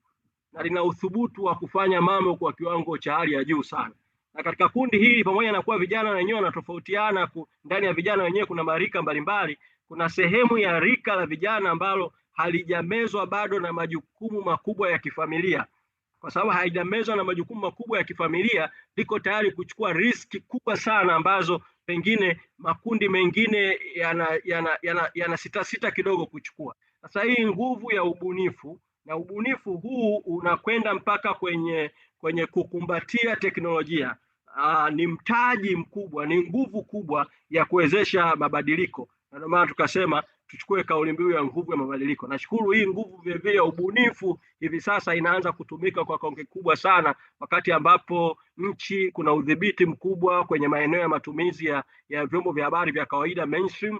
na lina uthubutu wa kufanya mambo kwa kiwango cha hali ya juu sana. Na katika kundi hili, pamoja na kuwa vijana wenyewe wanatofautiana, ndani ya vijana wenyewe kuna marika mbalimbali, kuna sehemu ya rika la vijana ambalo halijamezwa bado na majukumu makubwa ya kifamilia. Kwa sababu haijamezwa na majukumu makubwa ya kifamilia, liko tayari kuchukua riski kubwa sana ambazo pengine makundi mengine yana sita kidogo kuchukua. Sasa hii nguvu ya ubunifu, na ubunifu huu unakwenda mpaka kwenye kukumbatia teknolojia, ni mtaji mkubwa, ni nguvu kubwa ya kuwezesha mabadiliko, na ndio maana tukasema tuchukue kauli mbiu ya nguvu ya mabadiliko. Nashukuru hii nguvu vile ya ubunifu hivi sasa inaanza kutumika kwa kiwango kikubwa sana, wakati ambapo nchi kuna udhibiti mkubwa kwenye maeneo ya matumizi ya vyombo vya habari vya kawaida mainstream,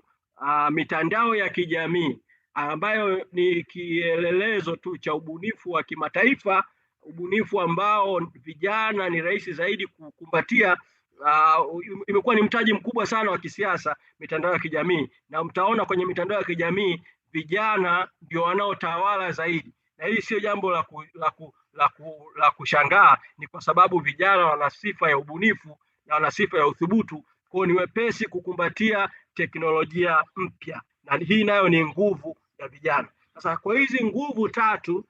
mitandao ya kijamii ambayo ni kielelezo tu cha ubunifu wa kimataifa, ubunifu ambao vijana ni rahisi zaidi kukumbatia. Imekuwa ni mtaji mkubwa sana wa kisiasa, mitandao ya kijamii, na mtaona kwenye mitandao ya kijamii vijana ndio wanaotawala zaidi, na hili sio jambo la kushangaa. Ni kwa sababu vijana wana sifa ya ubunifu na wana sifa ya uthubutu, kwa ni wepesi kukumbatia teknolojia mpya, na hii nayo ni nguvu ya vijana. Sasa kwa hizi nguvu tatu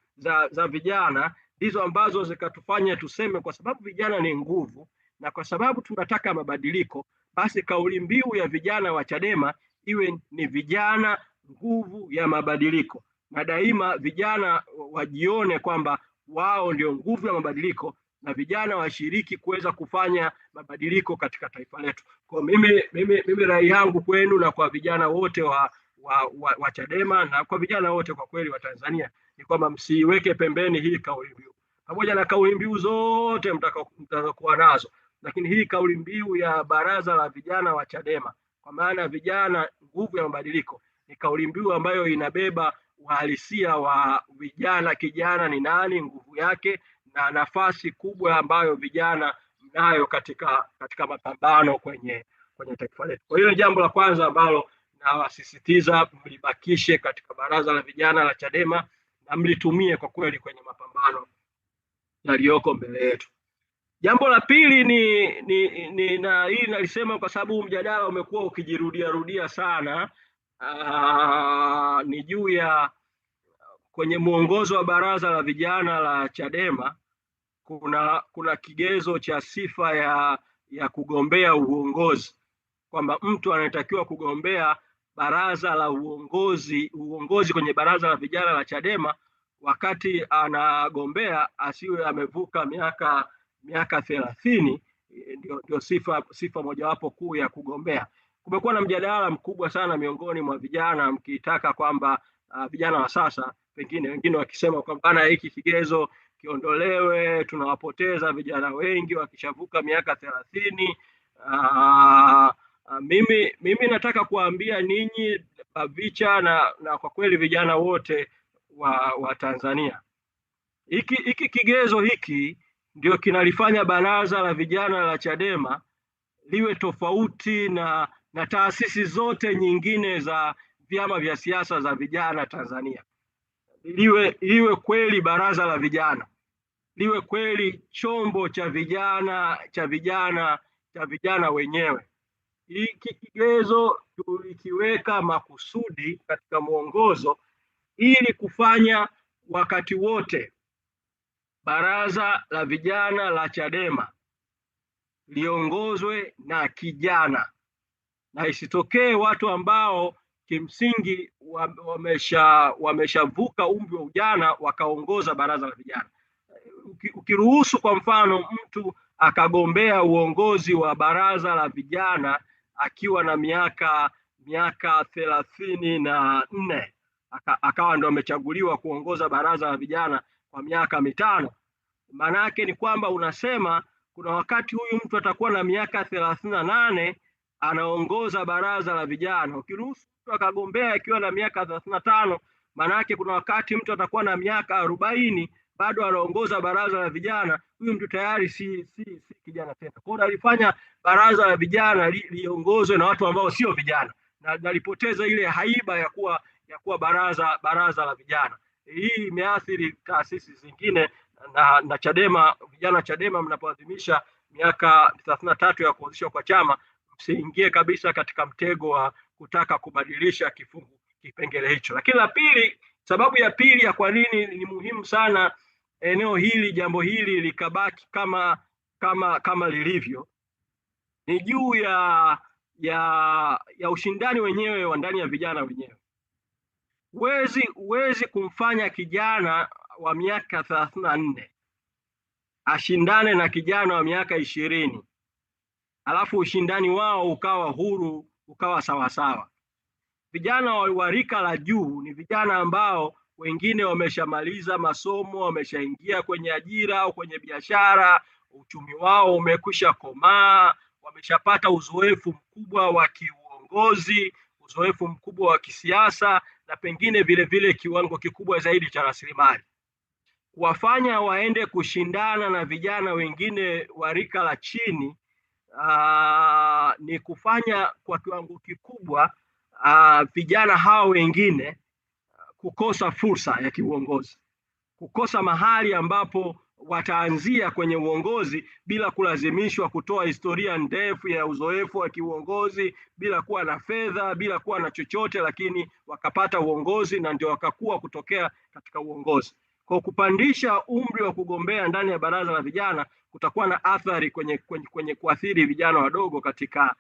za vijana ndizo ambazo zikatufanya tuseme, kwa sababu vijana ni nguvu na kwa sababu tunataka mabadiliko, basi kauli mbiu ya vijana wa Chadema iwe ni vijana nguvu ya mabadiliko, na daima vijana wajione kwamba wao ndio nguvu ya mabadiliko, na vijana washiriki kuweza kufanya mabadiliko katika taifa letu. Kwa mimi rai yangu kwenu na kwa vijana wote wa Chadema na kwa vijana wote kwa kweli wa Tanzania ni kwamba msiweke pembeni hii kauli mbiu, pamoja na kauli mbiu zote mtakazokuwa nazo, lakini hii kauli mbiu ya Baraza la Vijana wa Chadema, kwa maana vijana nguvu ya mabadiliko, ni kauli mbiu ambayo inabeba uhalisia wa vijana, kijana ni nani, nguvu yake na nafasi kubwa ambayo vijana mnayo katika mapambano kwenye taifa letu. Kwa hiyo jambo la kwanza ambalo nawasisitiza mlibakishe katika Baraza la Vijana la Chadema na mlitumie kwa kweli kwenye mapambano yaliyoko mbele yetu. Jambo la pili ni na hii nalisema kwa sababu mjadala umekuwa ukijirudia sana, ni juu ya kwenye mwongozo wa Baraza la Vijana la Chadema kuna kigezo cha sifa ya kugombea uongozi, kwamba mtu anatakiwa kugombea baraza la uongozi kwenye Baraza la Vijana la Chadema, wakati anagombea asiwe amevuka miaka 30. Ndio sifa mojawapo kuu ya kugombea. Kumekuwa na mjadala mkubwa sana miongoni mwa vijana mkitaka kwamba vijana wa sasa, pengine wengine wakisema kwamba hiki kigezo kiondolewe, tunawapoteza vijana wengi wakishavuka miaka 30. Mimi nataka kuambia ninyi Bavicha na kwa kweli vijana wote wa Tanzania, hiki kigezo hiki ndio kinalifanya Baraza la Vijana la Chadema liwe tofauti na taasisi zote nyingine za vyama vya siasa za vijana Tanzania. Liwe kweli baraza la vijana, liwe kweli chombo cha vijana wenyewe. Hiki kigezo tulikiweka makusudi katika mwongozo ili kufanya wakati wote Baraza la Vijana la Chadema liongozwe na kijana, na isitokee watu ambao kimsingi wameshavuka umri wa ujana wakaongoza baraza la vijana. Ukiruhusu kwa mfano mtu akagombea uongozi wa baraza la vijana akiwa na miaka 34, akawa ndo amechaguliwa kuongoza baraza la vijana kwa miaka 5, maana yake ni kwamba unasema kuna wakati huyu mtu atakuwa na miaka 38 anaongoza baraza la vijana. Ukiruhusu mtu akagombea akiwa na miaka 35, maana yake kuna wakati mtu atakuwa na miaka 40 bado anaongoza baraza la vijana. Huyu mtu tayari si kijana tena. Kwa hiyo alifanya baraza la vijana liongozwe na watu ambao sio vijana, na nalipoteza ile haiba ya kuwa baraza la vijana. Hii imeathiri taasisi zingine na Chadema. Vijana Chadema, mnapoadhimisha miaka 33 ya kuanzishwa kwa chama, msiingie kabisa katika mtego wa kutaka kubadilisha kipengele hicho. Lakini la pili, sababu ya pili ya kwa nini ni muhimu sana jambo hili likabaki kama lilivyo, ni juu ya ushindani wenyewe wa ndani ya vijana wenyewe. Huwezi kumfanya kijana wa miaka 34 ashindane na kijana wa miaka 20 alafu ushindani wao ukawa huru, ukawa sawasawa. Vijana wa rika la juu ni vijana ambao wengine wameshamaliza masomo, wameshaingia kwenye ajira au kwenye biashara, uchumi wao umekwisha komaa, wameshapata uzoefu mkubwa wa kiuongozi, uzoefu mkubwa wa kisiasa, na pengine vile kiwango kikubwa zaidi cha rasilimali. Kuwafanya waende kushindana na vijana wengine wa rika la chini ni kufanya kwa kiwango kikubwa vijana hao wengine kukosa fursa ya kiuongozi, kukosa mahali ambapo wataanzia kwenye uongozi bila kulazimishwa kutoa historia ndefu ya uzoefu wa kiuongozi, bila kuwa na fedha, bila kuwa na chochote, lakini wakapata uongozi na ndio wakakuwa kutokea katika uongozi. Kwa kupandisha umri wa kugombea ndani ya baraza la vijana kutakuwa na athari kwenye kuathiri vijana wadogo katika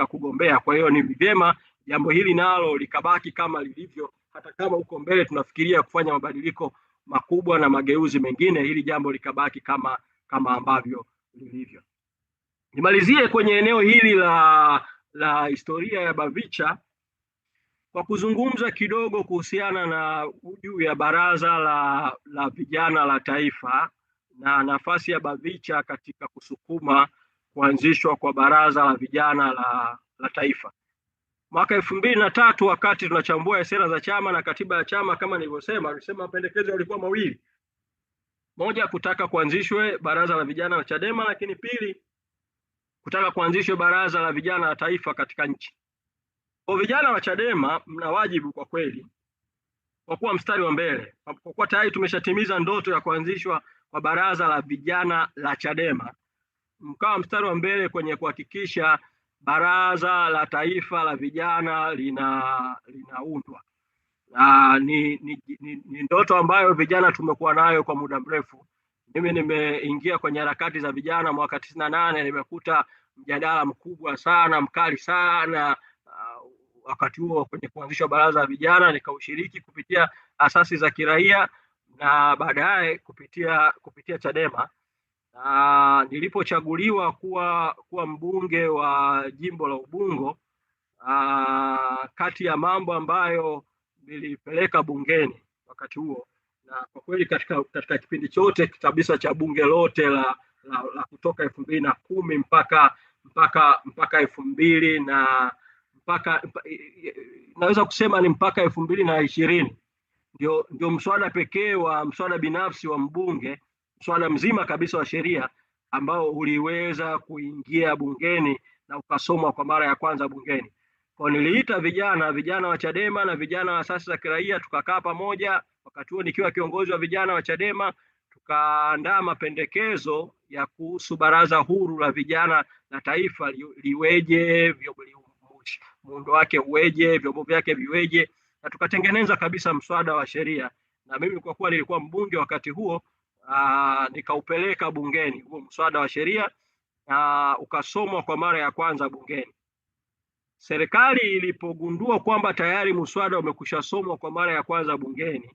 kugombea. Kwa hiyo ni vyema jambo hili nalo likabaki kama lilivyo, hata kama huko mbele tunafikiria kufanya mabadiliko makubwa na mageuzi mengine, hili jambo likabaki kama ambavyo lilivyo. Nimalizie kwenye eneo hili la historia ya Bavicha Kwa kuzungumza kidogo kuhusiana na juu ya Baraza la Vijana la Taifa na nafasi ya BAVICHA katika kusukuma kuanzishwa kwa Baraza la Vijana la Taifa. Mwaka 2003 wakati tunachambua sera za chama na katiba ya chama, kama nilivyosema, tulisema mapendekezo yalikuwa mawili: moja, kutaka kuanzishwe Baraza la Vijana la Chadema, lakini pili, kutaka kuanzishwe Baraza la Vijana la Taifa katika nchi. Kwa vijana wa Chadema mna wajibu kwa kweli kwa kuwa mstari wa mbele, kwa kuwa tayari tumeshatimiza ndoto ya kuanzishwa kwa Baraza la Vijana la Chadema, mkawa mstari wa mbele kwenye kuhakikisha Baraza la Taifa la Vijana linaundwa. Ni ndoto ambayo vijana tumekuwa nayo kwa muda mrefu. Mimi nimeingia kwenye harakati za vijana mwaka 98, nimekuta mjadala mkubwa sana, mkali sana wakati huo kwenye kuanzisha Baraza la Vijana, nikaushiriki kupitia asasi za kiraia na baadaye kupitia Chadema. Nilipochaguliwa kuwa mbunge wa jimbo la Ubungo, kati ya mambo ambayo nilipeleka bungeni wakati huo, na kwa kweli katika kipindi chote kabisa cha bunge lote la kutoka 2010 mpaka 2000 na naweza kusema ni mpaka 2020 ndio mswada pekee wa mswada binafsi wa mbunge, mswada mzima kabisa wa sheria ambao uliweza kuingia bungeni na ukasomwa kwa mara ya kwanza bungeni. Kwa niliita vijana wa Chadema na vijana wa asasi za kiraia, tukakaa pamoja, wakati huo nikiwa kiongozi wa vijana wa Chadema, tukaandaa mapendekezo ya kuhusu Baraza Huru la Vijana la Taifa liweje, muundo wake uweje, vyombo vyake viweje, na tukatengeneza kabisa mswada wa sheria. Na mimi kwa kuwa nilikuwa mbunge wakati huo, nikaupeleka bungeni huo mswada wa sheria, ukasomwa kwa mara ya kwanza bungeni. Serikali ilipogundua kwamba tayari mswada umekushasomwa kwa mara ya kwanza bungeni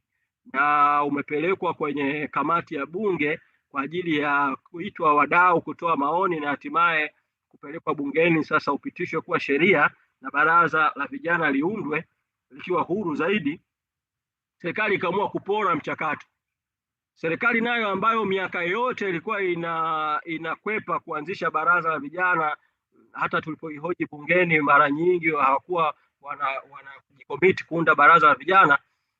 na umepelekwa kwenye kamati ya bunge kwa ajili ya kuitwa wadau kutoa maoni na hatimaye kupelekwa bungeni sasa upitishwe kuwa sheria na Baraza la Vijana liundwe likiwa huru zaidi, serikali ikaamua kupora mchakato. Serikali nayo ambayo miaka yote ilikuwa inakwepa kuanzisha Baraza la Vijana, hata tulipoihoji bungeni mara nyingi hawakuwa wanajikomiti kuunda Baraza la Vijana,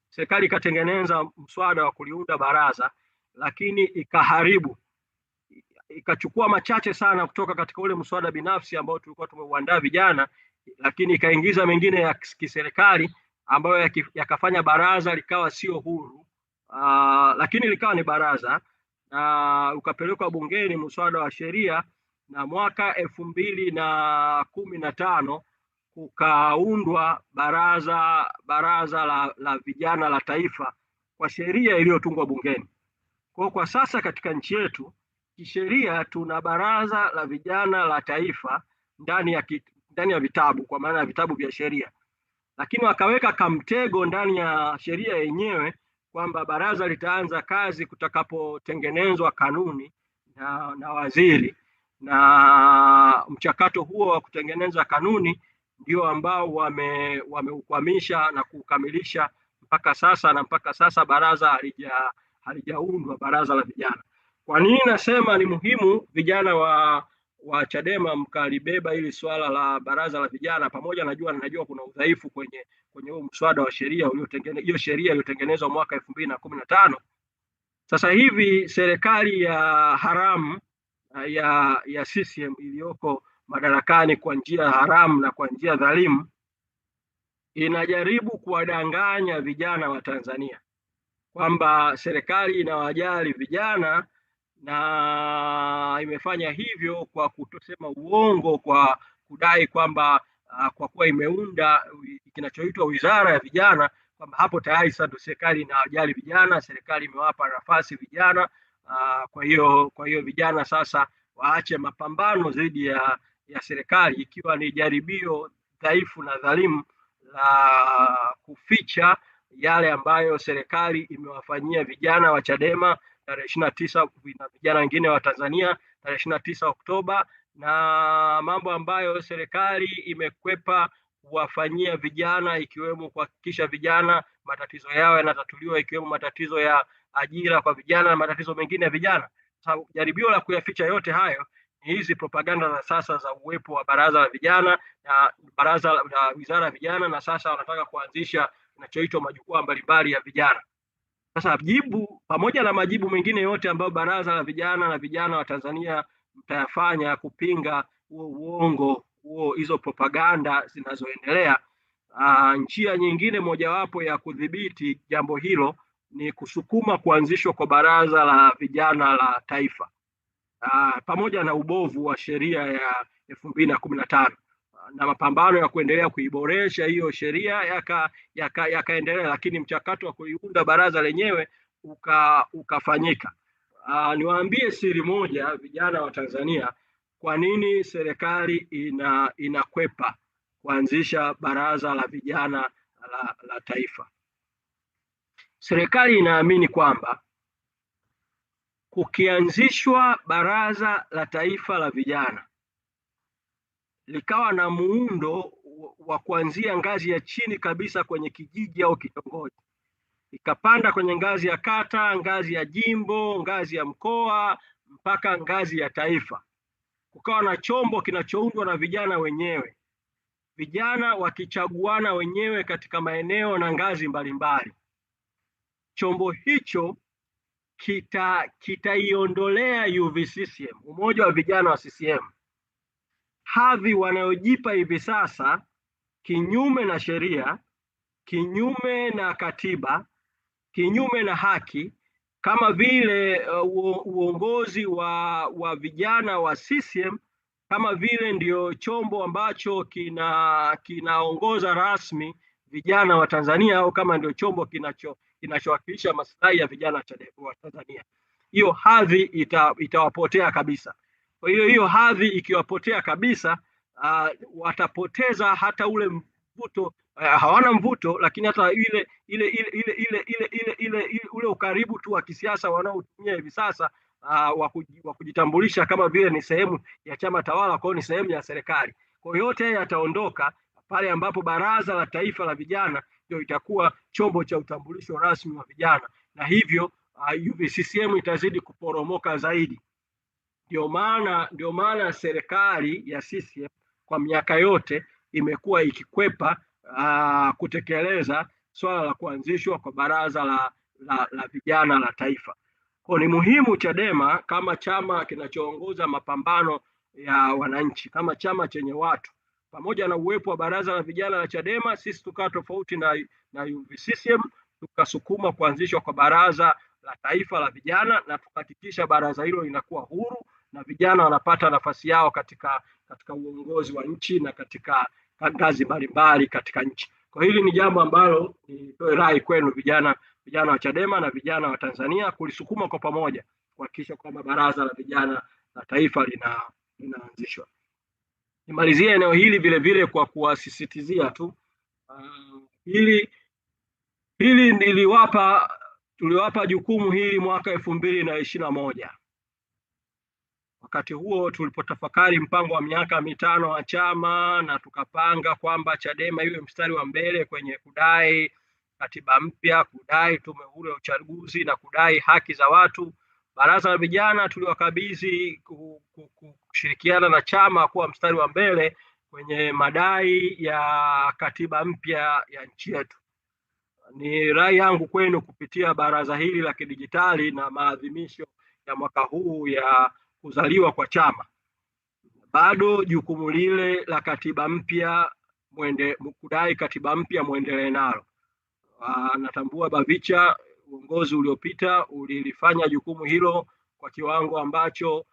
serikali ikatengeneza mswada wa kuliunda baraza, lakini ikaharibu, ikachukua machache sana kutoka katika ule mswada binafsi ambao tulikuwa tumeuandaa vijana, lakini ikaingiza mengine ya kiserikali ambayo yakafanya baraza likawa sio huru, lakini likawa ni baraza, na ukapelekwa bungeni mswada wa sheria, na mwaka 2015 kukaundwa baraza la Vijana la Taifa kwa sheria iliyotungwa bungeni. Kwa sasa katika nchi yetu kisheria tuna Baraza la Vijana la Taifa ndani ya vitabu, kwa maana ya vitabu vya sheria, lakini wakaweka kamtego ndani ya sheria yenyewe kwamba baraza litaanza kazi kutakapotengenezwa kanuni na waziri, na mchakato huo wa kutengeneza kanuni ndio ambao wameukwamisha na kukamilisha mpaka sasa, na mpaka sasa baraza halijaundwa, Baraza la Vijana. Kwa nini nasema ni muhimu vijana wa Chadema mkalibeba hili swala la Baraza la Vijana, pamoja najua kuna udhaifu kwenye huo mswada wa sheria hiyo sheria iliyotengenezwa mwaka 2015. Sasa hivi serikali ya haramu ya CCM iliyoko madarakani kwa njia haramu na kwa njia dhalimu inajaribu kuwadanganya vijana wa Tanzania kwamba serikali inawajali vijana, na imefanya hivyo kwa kutosema uongo, kwa kudai kwamba kwa kuwa imeunda kinachoitwa Wizara ya Vijana kwamba hapo tayari sasa serikali inawajali vijana, serikali imewapa nafasi vijana. Kwa hiyo vijana sasa waache mapambano dhidi ya serikali, ikiwa ni jaribio dhaifu na dhalimu la kuficha yale ambayo serikali imewafanyia vijana wa Chadema tarehe 29 na vijana wengine wa Tanzania tarehe 29 Oktoba, na mambo ambayo serikali imekwepa kuwafanyia vijana, ikiwemo kuhakikisha vijana matatizo yao yanatatuliwa, ikiwemo matatizo ya ajira kwa vijana na matatizo mengine ya vijana. Jaribio la kuyaficha yote hayo ni hizi propaganda za sasa za uwepo wa baraza la vijana na baraza la wizara ya vijana, na sasa wanataka kuanzisha kinachoitwa majukwaa mbalimbali ya vijana. Sasa jibu, pamoja na majibu mengine yote ambayo baraza la vijana na vijana wa Tanzania mtayafanya kupinga huo uongo huo, hizo propaganda zinazoendelea, njia nyingine mojawapo ya kudhibiti jambo hilo ni kusukuma kuanzishwa kwa baraza la vijana la taifa, pamoja na ubovu wa sheria ya 2015 na mapambano ya kuendelea kuiboresha hiyo sheria yakaendelea, lakini mchakato wa kuiunda baraza lenyewe ukafanyika. Niwaambie siri moja, vijana wa Tanzania, kwa nini serikali inakwepa kuanzisha baraza la vijana la taifa. Serikali inaamini kwamba kukianzishwa baraza la taifa la vijana likawa na muundo wa kuanzia ngazi ya chini kabisa kwenye kijiji au kitongoji, ikapanda kwenye ngazi ya kata, ngazi ya jimbo, ngazi ya mkoa, mpaka ngazi ya taifa, kukawa na chombo kinachoundwa na vijana wenyewe, vijana wakichaguana wenyewe katika maeneo na ngazi mbalimbali. Chombo hicho kitaiondolea UVCCM, umoja wa vijana wa CCM, hadhi wanayojipa hivi sasa, kinyume na sheria, kinyume na katiba, kinyume na haki, kama vile uongozi wa vijana wa CCM kama vile ndio chombo ambacho kinaongoza rasmi vijana wa Tanzania, au kama ndio chombo kinachowakilisha maslahi ya vijana wa Tanzania. Hiyo hadhi itawapotea kabisa. Kwa hiyo hadhi ikiwapotea kabisa, watapoteza hata ule mvuto. Hawana mvuto, lakini hata ule ukaribu tu wa kisiasa wanaotumia hivi sasa, wa kujitambulisha kama vile ni sehemu ya chama tawala, kwa hiyo ni sehemu ya serikali. Kwa hiyo yote yataondoka pale ambapo baraza la taifa la vijana ndio itakuwa chombo cha utambulisho rasmi wa vijana, na hivyo UVCCM itazidi kuporomoka zaidi. Ndio maana serikali ya CCM kwa miaka yote imekuwa ikikwepa kutekeleza swala la kuanzishwa kwa baraza la vijana la taifa. Kwa ni muhimu Chadema kama chama kinachoongoza mapambano ya wananchi, kama chama chenye watu, pamoja na uwepo wa baraza la vijana la Chadema, sisi tukawa tofauti na UVCCM, tukasukuma kuanzishwa kwa baraza la taifa la vijana, na tukahakikisha baraza hilo linakuwa huru na vijana wanapata nafasi yao katika uongozi wa nchi na katika ngazi mbalimbali katika nchi. Kwa hili ni jambo ambalo nitoe rai kwenu vijana wa Chadema na vijana wa Tanzania kulisukuma kwa pamoja kuhakikisha kwamba baraza la vijana la taifa linaanzishwa. Nimalizie eneo hili vile vile kwa kuwasisitizia tu hili tuliwapa jukumu hili mwaka 2021. Wakati huo tulipotafakari mpango wa miaka mitano wa chama, na tukapanga kwamba Chadema iwe mstari wa mbele kwenye kudai katiba mpya, kudai tume huru ya uchaguzi na kudai haki za watu, baraza la vijana tuliwakabidhi kushirikiana na chama kuwa mstari wa mbele kwenye madai ya katiba mpya ya nchi yetu. Ni rai yangu kwenu kupitia baraza hili la kidijitali na maadhimisho ya mwaka huu ya kuzaliwa kwa chama, bado jukumu lile la katiba mpya kudai katiba mpya muendelee nalo. Natambua BAVICHA uongozi uliopita ulilifanya jukumu hilo kwa kiwango ambacho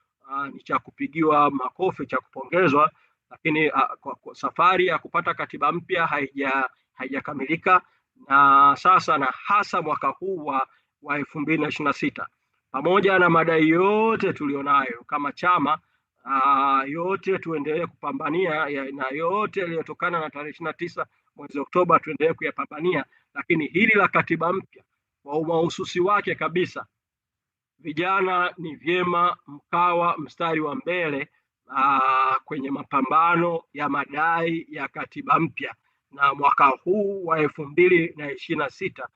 ni cha kupigiwa makofi, cha kupongezwa, lakini kwa safari ya kupata katiba mpya haijakamilika, na sasa na hasa mwaka huu wa 2026, pamoja na madai yote tulionayo kama chama, yote tuendelee kupambania, na yote yaliyotokana na tarehe 29 mwezi Oktoba tuendelee kuyapambania. Lakini hili la katiba mpya kwa umahususi wake kabisa, vijana ni vyema mkawa mstari wa mbele kwenye mapambano ya madai ya katiba mpya. na mwaka huu wa 2026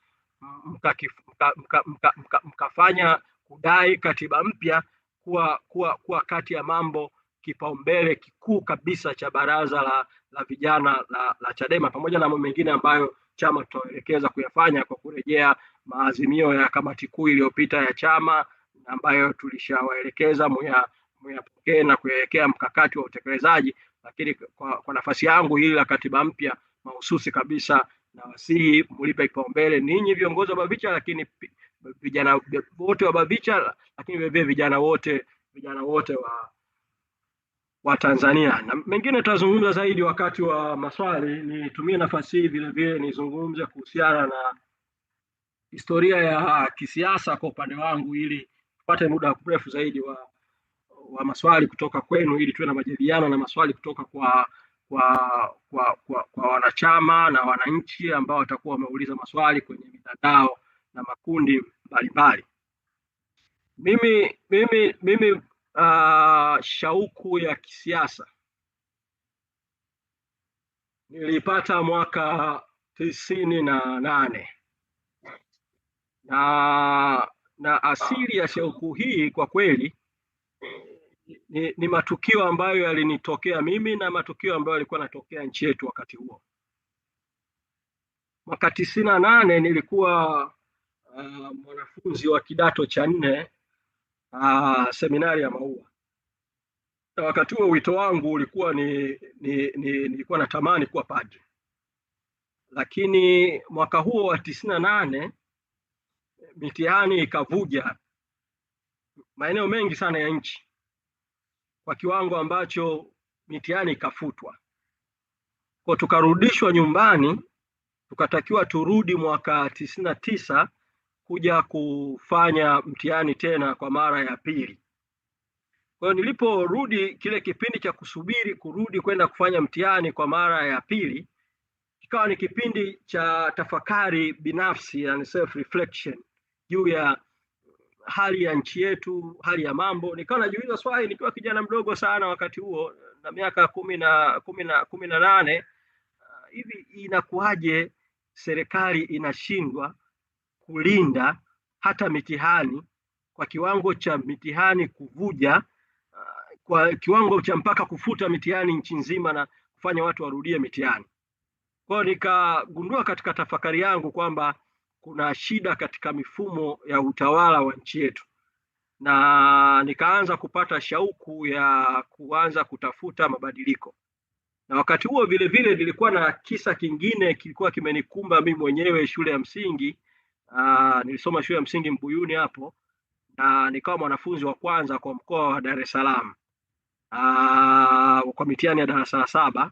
mkafanya kudai katiba mpya kuwa kati ya mambo kipaumbele kikuu kabisa cha baraza la vijana la Chadema, pamoja na mambo mengine ambayo chama tutaelekeza kuyafanya kwa kurejea maazimio ya kamati kuu iliyopita ya chama ambayo tulishawaelekeza muyapokee na kuyawekea mkakati wa utekelezaji. Lakini kwa nafasi yangu hili la katiba mpya mahususi kabisa, na wasihi mlipe kipaumbele ninyi viongozi wa Bavicha, lakini vijana wote wa Bavicha, lakini vile vijana wote wa Tanzania. Na mengine tutazungumza zaidi wakati wa maswali. Nitumie nafasi hii vile vile nizungumze kuhusiana na historia ya kisiasa kwa upande wangu, ili tupate muda mrefu zaidi wa maswali kutoka kwenu, ili tuwe na majadiliano na maswali kutoka kwa wanachama na wananchi ambao watakuwa wameuliza maswali kwenye mitandao na makundi mbalimbali. Mimi shauku ya kisiasa nilipata mwaka 98 na asili ya shauku hii kwa kweli ni matukio ambayo yalinitokea mimi na matukio ambayo yalikuwa yanatokea nchi yetu wakati huo. Mwaka 98 nilikuwa mwanafunzi wa kidato cha 4 seminari ya Maua. Na wakati huo wito wangu ulikuwa nilikuwa natamani kuwa padri. Lakini mwaka huo wa 98 mitihani ikavuja maeneo mengi sana ya nchi kwa kiwango ambacho mitihani ikafutwa. Kwa tukarudishwa nyumbani, tukatakiwa turudi mwaka 99 kuja kufanya mtihani tena kwa mara ya pili. Kwa hiyo niliporudi, kile kipindi cha kusubiri kurudi kwenda kufanya mtihani kwa mara ya pili kikawa ni kipindi cha tafakari binafsi, yani self reflection, juu ya hali ya nchi yetu, hali ya mambo. Nikawa najiuliza swali nikiwa kijana mdogo sana wakati huo na miaka 18, hivi inakuwaje serikali inashindwa kulinda hata mitihani, kwa kiwango cha mitihani kuvuja, kwa kiwango cha mpaka kufuta mitihani nchi nzima na kufanya watu warudie mitihani. Kwa hiyo nikagundua katika tafakari yangu kwamba kuna shida katika mifumo ya utawala wa nchi yetu, na nikaanza kupata shauku ya kuanza kutafuta mabadiliko. Na wakati huo vile vile nilikuwa na kisa kingine kilikuwa kimenikumba mimi mwenyewe shule ya msingi. Nilisoma shule ya msingi Mbuyuni hapo, na nikawa mwanafunzi wa kwanza kwa mkoa wa Dar es Salaam kwa mitihani ya darasa la 7.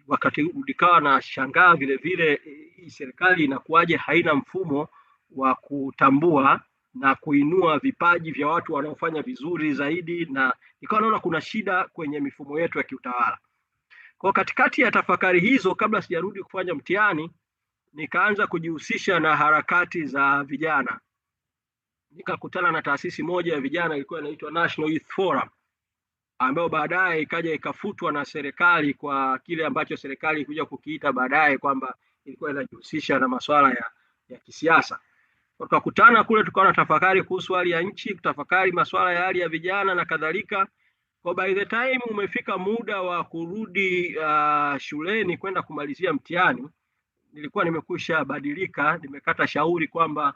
Wakati nikawa na shangaa vile vile, hii serikali inakuwaje haina mfumo wa kutambua na kuinua vipaji vya watu wanaofanya vizuri zaidi, na nikawa naona kuna shida kwenye mifumo yetu ya kiutawala. Kwa katikati ya tafakari hizo, kabla sijarudi kufanya mtihani, nikaanza kujihusisha na harakati za vijana. Nikakutana na taasisi moja ya vijana ilikuwa inaitwa National Youth Forum, ambayo baadaye ikaja ikafutwa na serikali kwa kile ambacho serikali ilikuja kukiita baadaye kwamba ilikuwa inajihusisha na masuala ya kisiasa. Tukakutana kule, tukawa na tafakari kuhusu hali ya nchi, kutafakari masuala ya hali ya vijana na kadhalika. Kwa by the time umefika muda wa kurudi shuleni kwenda kumalizia mtihani, nilikuwa nimekwisha badilika, nimekata shauri kwamba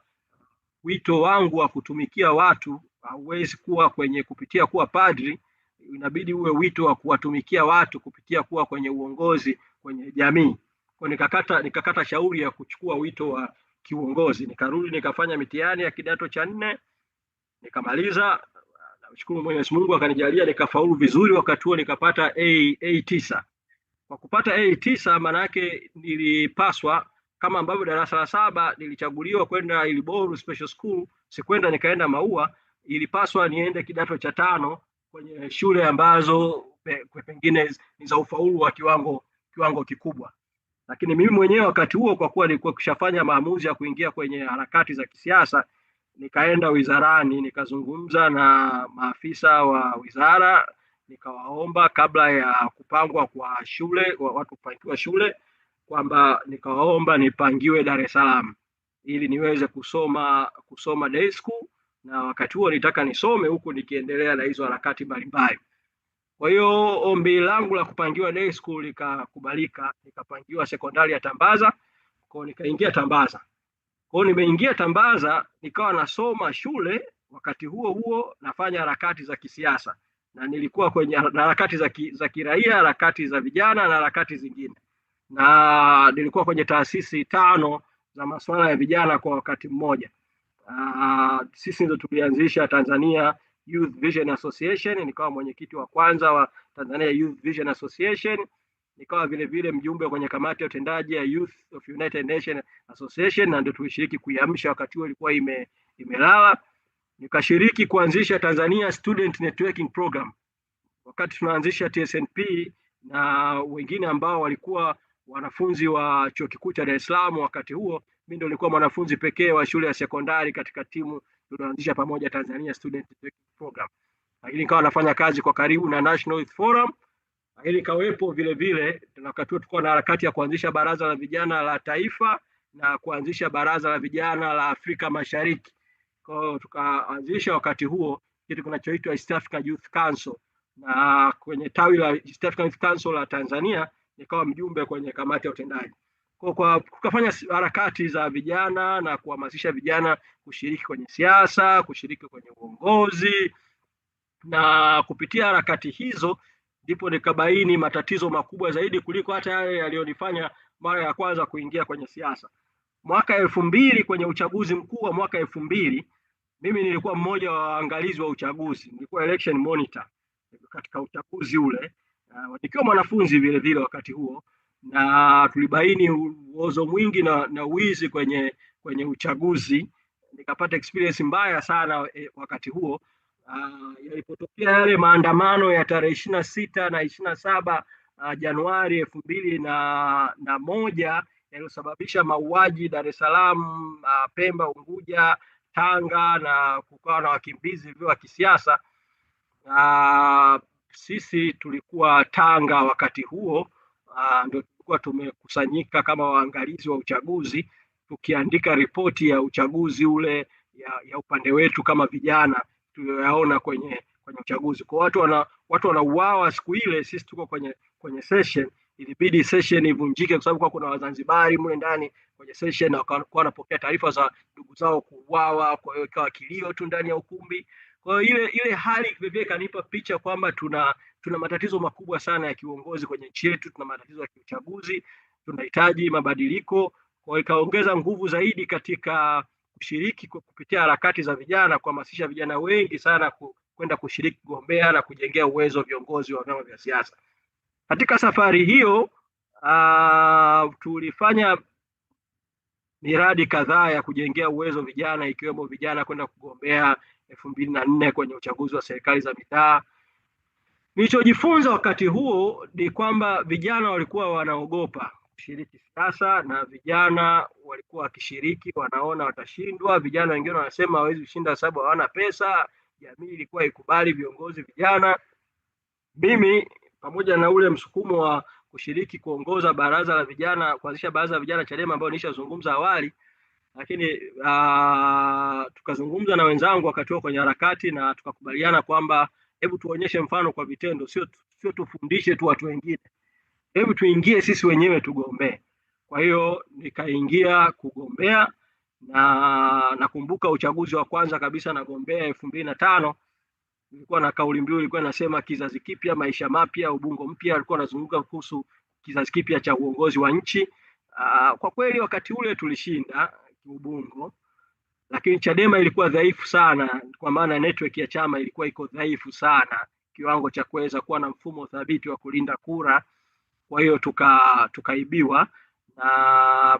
wito wangu wa kutumikia watu hauwezi kuwa kwenye kupitia kuwa padri, inabidi uwe wito wa kuwatumikia watu kupitia kuwa kwenye uongozi kwenye jamii. Kwa nikakata shauri ya kuchukua wito wa kiuongozi. Nikarudi nikafanya mitihani ya kidato cha 4, nikamaliza. Namshukuru Mwenyezi Mungu akanijalia nikafaulu vizuri. Wakati huo nikapata A9. Kwa kupata A9 maana yake nilipaswa, kama ambavyo darasa la 7 nilichaguliwa kwenda Iliboru Special School, sikwenda nikaenda Maua, ilipaswa niende kidato cha 5 kwenye shule ambazo pengine ni za ufaulu wa kiwango kikubwa. Lakini mimi mwenyewe wakati huo, kwa kuwa nilikuwa kushafanya maamuzi ya kuingia kwenye harakati za kisiasa, nikaenda wizarani nikazungumza na maafisa wa wizara, nikawaomba kabla ya kupangwa kwa shule, watu kupangiwa shule, kwamba nikawaomba nipangiwe Dar es Salaam ili niweze kusoma day school, na wakati huo nitaka nisome huku nikiendelea na hizo harakati mbalimbali. Kwa hiyo ombi langu la kupangiwa day school likakubalika, nikapangiwa sekondari ya Tambaza. Kwa nikaingia Tambaza. Kwa nimeingia Tambaza nikawa nasoma shule, wakati huo nafanya harakati za kisiasa, na nilikuwa kwenye harakati za kiraia, harakati za vijana na harakati zingine, na nilikuwa kwenye taasisi 5 za masuala ya vijana kwa wakati mmoja. Sisi ndio tulianzisha Tanzania Youth Vision Association, nikawa mwenyekiti wa kwanza wa Tanzania Youth Vision Association, nikawa vile vile mjumbe kwenye kamati ya utendaji ya Youth of United Nations Association, na ndio tulishiriki kuiamsha, wakati huo ilikuwa imelala. Nikashiriki kuanzisha Tanzania Student Networking Program wakati tunaanzisha TSNP, na wengine ambao walikuwa wanafunzi wa chuo kikuu cha Dar es Salaam. Wakati huo mimi ndio nilikuwa mwanafunzi pekee wa shule ya sekondari katika timu tulioanzisha pamoja Tanzania Student Networking Program, lakini nikawa nafanya kazi kwa karibu na National Youth Forum. Lakini kawepo vile vile wakati huo tulikuwa na harakati ya kuanzisha baraza la vijana la taifa na kuanzisha baraza la vijana la Afrika Mashariki. Kwa hiyo tukaanzisha wakati huo kitu kinachoitwa East African Youth Council, na kwenye tawi la East African Youth Council la Tanzania nikawa mjumbe kwenye kamati ya utendaji. Kwa kufanya harakati za vijana na kuhamasisha vijana kushiriki kwenye siasa, kushiriki kwenye uongozi, na kupitia harakati hizo ndipo nikabaini matatizo makubwa zaidi kuliko hata yale yaliyonifanya mara ya kwanza kuingia kwenye siasa. Mwaka 2000 kwenye uchaguzi mkuu wa mwaka 2000, mimi nilikuwa mmoja wa waangalizi wa uchaguzi, nilikuwa election monitor katika uchaguzi ule, nikiwa mwanafunzi vile vile wakati huo, na tulibaini uozo mwingi na wizi kwenye uchaguzi. Nikapata experience mbaya sana wakati huo. Yalipotokea yale maandamano ya tarehe 26 na 27 Januari 2001 yaliyosababisha mauaji Dar es Salaam, Pemba, Unguja, Tanga, na kukawa na wakimbizi wa kisiasa. Sisi tulikuwa Tanga wakati huo, ndio tulikuwa tumekusanyika kama waangalizi wa uchaguzi, tukiandika ripoti ya uchaguzi ule ya upande wetu kama vijana tuliyoyaona kwenye uchaguzi. Kwa watu wanauawa siku ile, sisi tuko kwenye session, ilibidi session ivunjike kwa sababu kwa kuna Wazanzibari mle ndani kwenye session, na wakawa wanapokea taarifa za ndugu zao kuuawa. Kwa hiyo ikawa kilio tu ndani ya ukumbi. Kwa hiyo ile hali vivyo kanipa picha kwamba tuna matatizo makubwa sana ya kiuongozi kwenye nchi yetu, tuna matatizo ya kiuchaguzi, tunahitaji mabadiliko. Kwa hiyo ikaongeza nguvu zaidi katika kushiriki kupitia harakati za vijana, kuhamasisha vijana wengi sana kwenda kushiriki kugombea na kujengea uwezo viongozi wa vyama vya siasa. Katika safari hiyo tulifanya miradi kadhaa ya kujengea uwezo vijana, ikiwemo vijana kwenda kugombea 2004 kwenye uchaguzi wa serikali za mitaa. Nilichojifunza wakati huo ni kwamba vijana walikuwa wanaogopa kushiriki siasa, na vijana walikuwa wakishiriki wanaona watashindwa. Vijana wengine wanasema hawezi kushinda sababu hawana pesa. Jamii ilikuwa ikubali viongozi vijana. Mimi pamoja na ule msukumo wa kushiriki kuongoza baraza la vijana, kuanzisha baraza la vijana Chadema ambayo nilishazungumza awali, lakini tukazungumza na wenzangu wakati huo kwenye harakati, na tukakubaliana kwamba hebu tuonyeshe mfano kwa vitendo, sio tufundishe tu watu wengine, hebu tuingie sisi wenyewe tugombee. Kwa hiyo nikaingia kugombea, na nakumbuka uchaguzi wa kwanza kabisa nagombea 2005, nilikuwa na kauli mbiu ilikuwa inasema kizazi kipya, maisha mapya, Ubungo mpya. Alikuwa anazunguka kuhusu kizazi kipya cha uongozi wa nchi. Kwa kweli wakati ule tulishinda Ubungo, lakini Chadema ilikuwa dhaifu sana, kwa maana network ya chama ilikuwa iko dhaifu sana kiwango cha kuweza kuwa na mfumo thabiti wa kulinda kura. Kwa hiyo tukaibiwa, na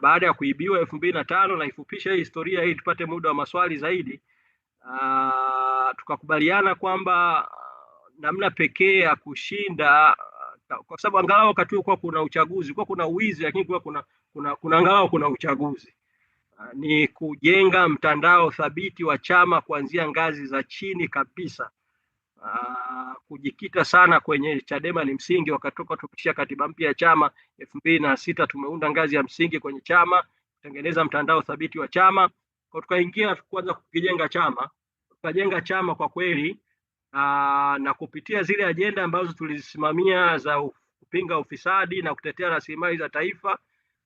baada ya kuibiwa 2005, na ifupisha hii historia hii tupate muda wa maswali zaidi, tukakubaliana kwamba namna pekee ya kushinda, kwa sababu angalau wakati huo kuna uchaguzi, kuna uwizi, lakini kuna angalau kuna uchaguzi, ni kujenga mtandao thabiti wa chama kuanzia ngazi za chini kabisa, kujikita sana kwenye Chadema ni msingi. Wakatoka tupitisha katiba mpya ya chama 2006, tumeunda ngazi ya msingi kwenye chama, kutengeneza mtandao thabiti wa chama, kwa tukaingia kwanza kukijenga chama, tukajenga chama kwa kweli, na kupitia zile ajenda ambazo tulizisimamia za kupinga ufisadi na kutetea rasilimali za taifa,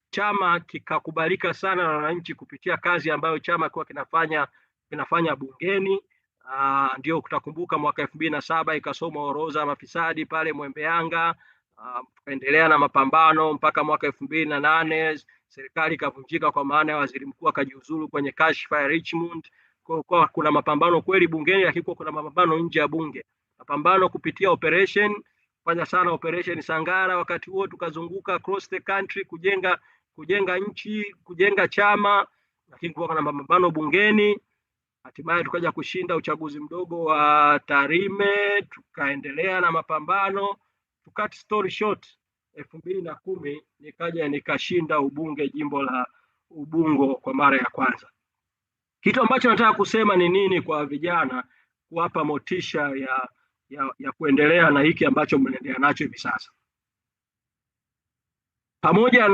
chama kikakubalika sana na wananchi kupitia kazi ambayo chama kwa kinafanya bungeni. Ndio kutakumbuka mwaka 2007 ikasoma orodha ya mafisadi pale Mwembe Yanga. Tukaendelea na mapambano mpaka mwaka 2008 serikali ikavunjika, kwa maana ya waziri mkuu akajiuzulu kwenye kashfa ya Richmond. Kwa kuna mapambano kweli bungeni, lakini kuna mapambano nje ya bunge, mapambano kupitia operation, fanya sana operation Sangara. Wakati huo tukazunguka across the country kujenga nchi, kujenga chama, lakini kuna mapambano bungeni. Hatimaye tukaja kushinda uchaguzi mdogo wa Tarime, tukaendelea na mapambano. To cut story short, 2010 nikaja nikashinda ubunge jimbo la Ubungo kwa mara ya kwanza. Kitu ambacho nataka kusema ni nini kwa vijana, kuwapa motisha ya kuendelea na hiki ambacho mnaendelea nacho hivi sasa. Pamoja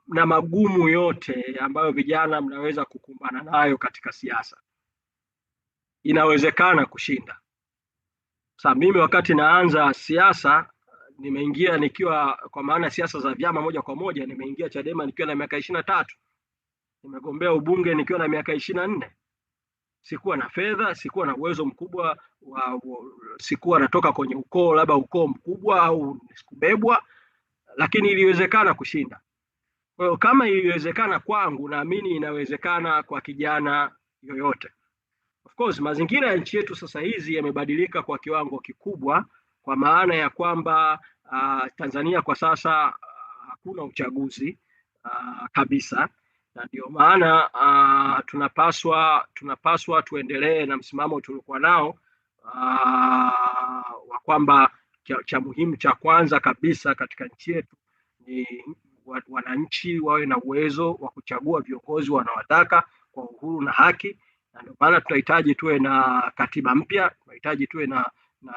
na magumu yote ambayo vijana mnaweza kukumbana nayo katika siasa, inawezekana kushinda. Sasa mimi wakati naanza siasa nimeingia nikiwa, kwa maana siasa za vyama moja kwa moja, nimeingia Chadema nikiwa na miaka 23. Nimegombea ubunge nikiwa na miaka 24. Sikuwa na fedha, sikuwa na uwezo mkubwa sikuwa natoka kwenye ukoo labda ukoo mkubwa au sikubebwa, lakini iliwezekana kushinda. Kwa hiyo kama iliwezekana kwangu, naamini inawezekana kwa kijana yoyote. Of course mazingira ya nchi yetu sasa hizi yamebadilika kwa kiwango kikubwa, kwa maana ya kwamba Tanzania kwa sasa hakuna uchaguzi kabisa, na ndio maana tunapaswa tuendelee na msimamo tuliokuwa nao wa kwamba cha muhimu cha kwanza kabisa katika nchi yetu ni wananchi wawe na uwezo wa kuchagua viongozi wanaowataka kwa uhuru na haki. Na ndio maana tunahitaji tuwe na katiba mpya, tunahitaji tuwe na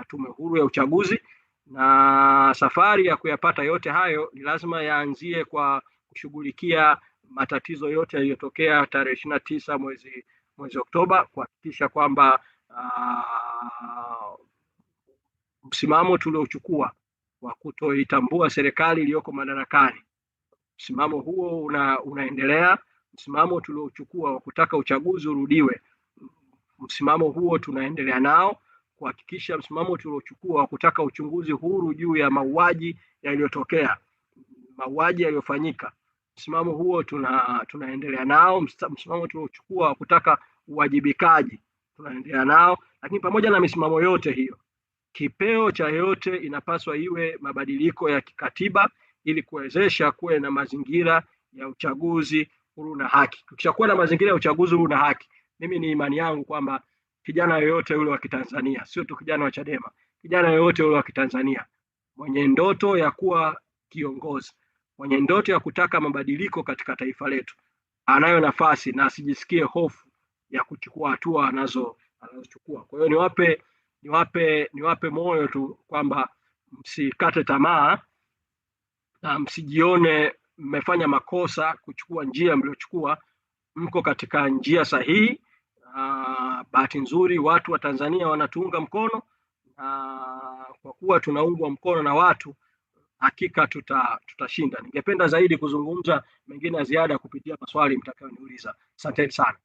tume huru ya uchaguzi, na safari ya kuyapata yote hayo ni lazima yaanzie kwa kushughulikia matatizo yote yaliyotokea tarehe 29 mwezi Oktoba, kuhakikisha kwamba msimamo tuliochukua wa kutoitambua serikali iliyoko madarakani, msimamo huo unaendelea. Msimamo tuliochukua wa kutaka uchaguzi urudiwe, msimamo huo tunaendelea nao, kuhakikisha msimamo tuliochukua wa kutaka uchunguzi huru juu ya mauaji yaliyotokea, mauaji yaliyofanyika, msimamo huo tunaendelea nao. Msimamo tuliochukua wa kutaka uwajibikaji tunaendelea nao. Lakini pamoja na misimamo yote hiyo, kipeo cha yote inapaswa iwe mabadiliko ya kikatiba ili kuwezesha kuwe na mazingira ya uchaguzi huru na haki. Tukishakuwa na mazingira ya uchaguzi huru na haki, mimi ni imani yangu kwamba kijana yoyote yule wa Kitanzania, sio tu kijana wa Chadema, kijana yoyote yule wa Kitanzania mwenye ndoto ya kuwa kiongozi, mwenye ndoto ya kutaka mabadiliko katika taifa letu, anayo nafasi na asijisikie hofu ya kuchukua hatua anazochukua. Kwa hiyo niwape moyo tu kwamba msikate tamaa na msijione mmefanya makosa kuchukua njia mliochukua. Mko katika njia sahihi. Bahati nzuri watu wa Tanzania wanatuunga mkono, kwa kuwa tunaungwa mkono na watu, hakika tutashinda. Ningependa zaidi kuzungumza mengine ya ziada kupitia maswali mtakayoniuliza. Asanteni sana.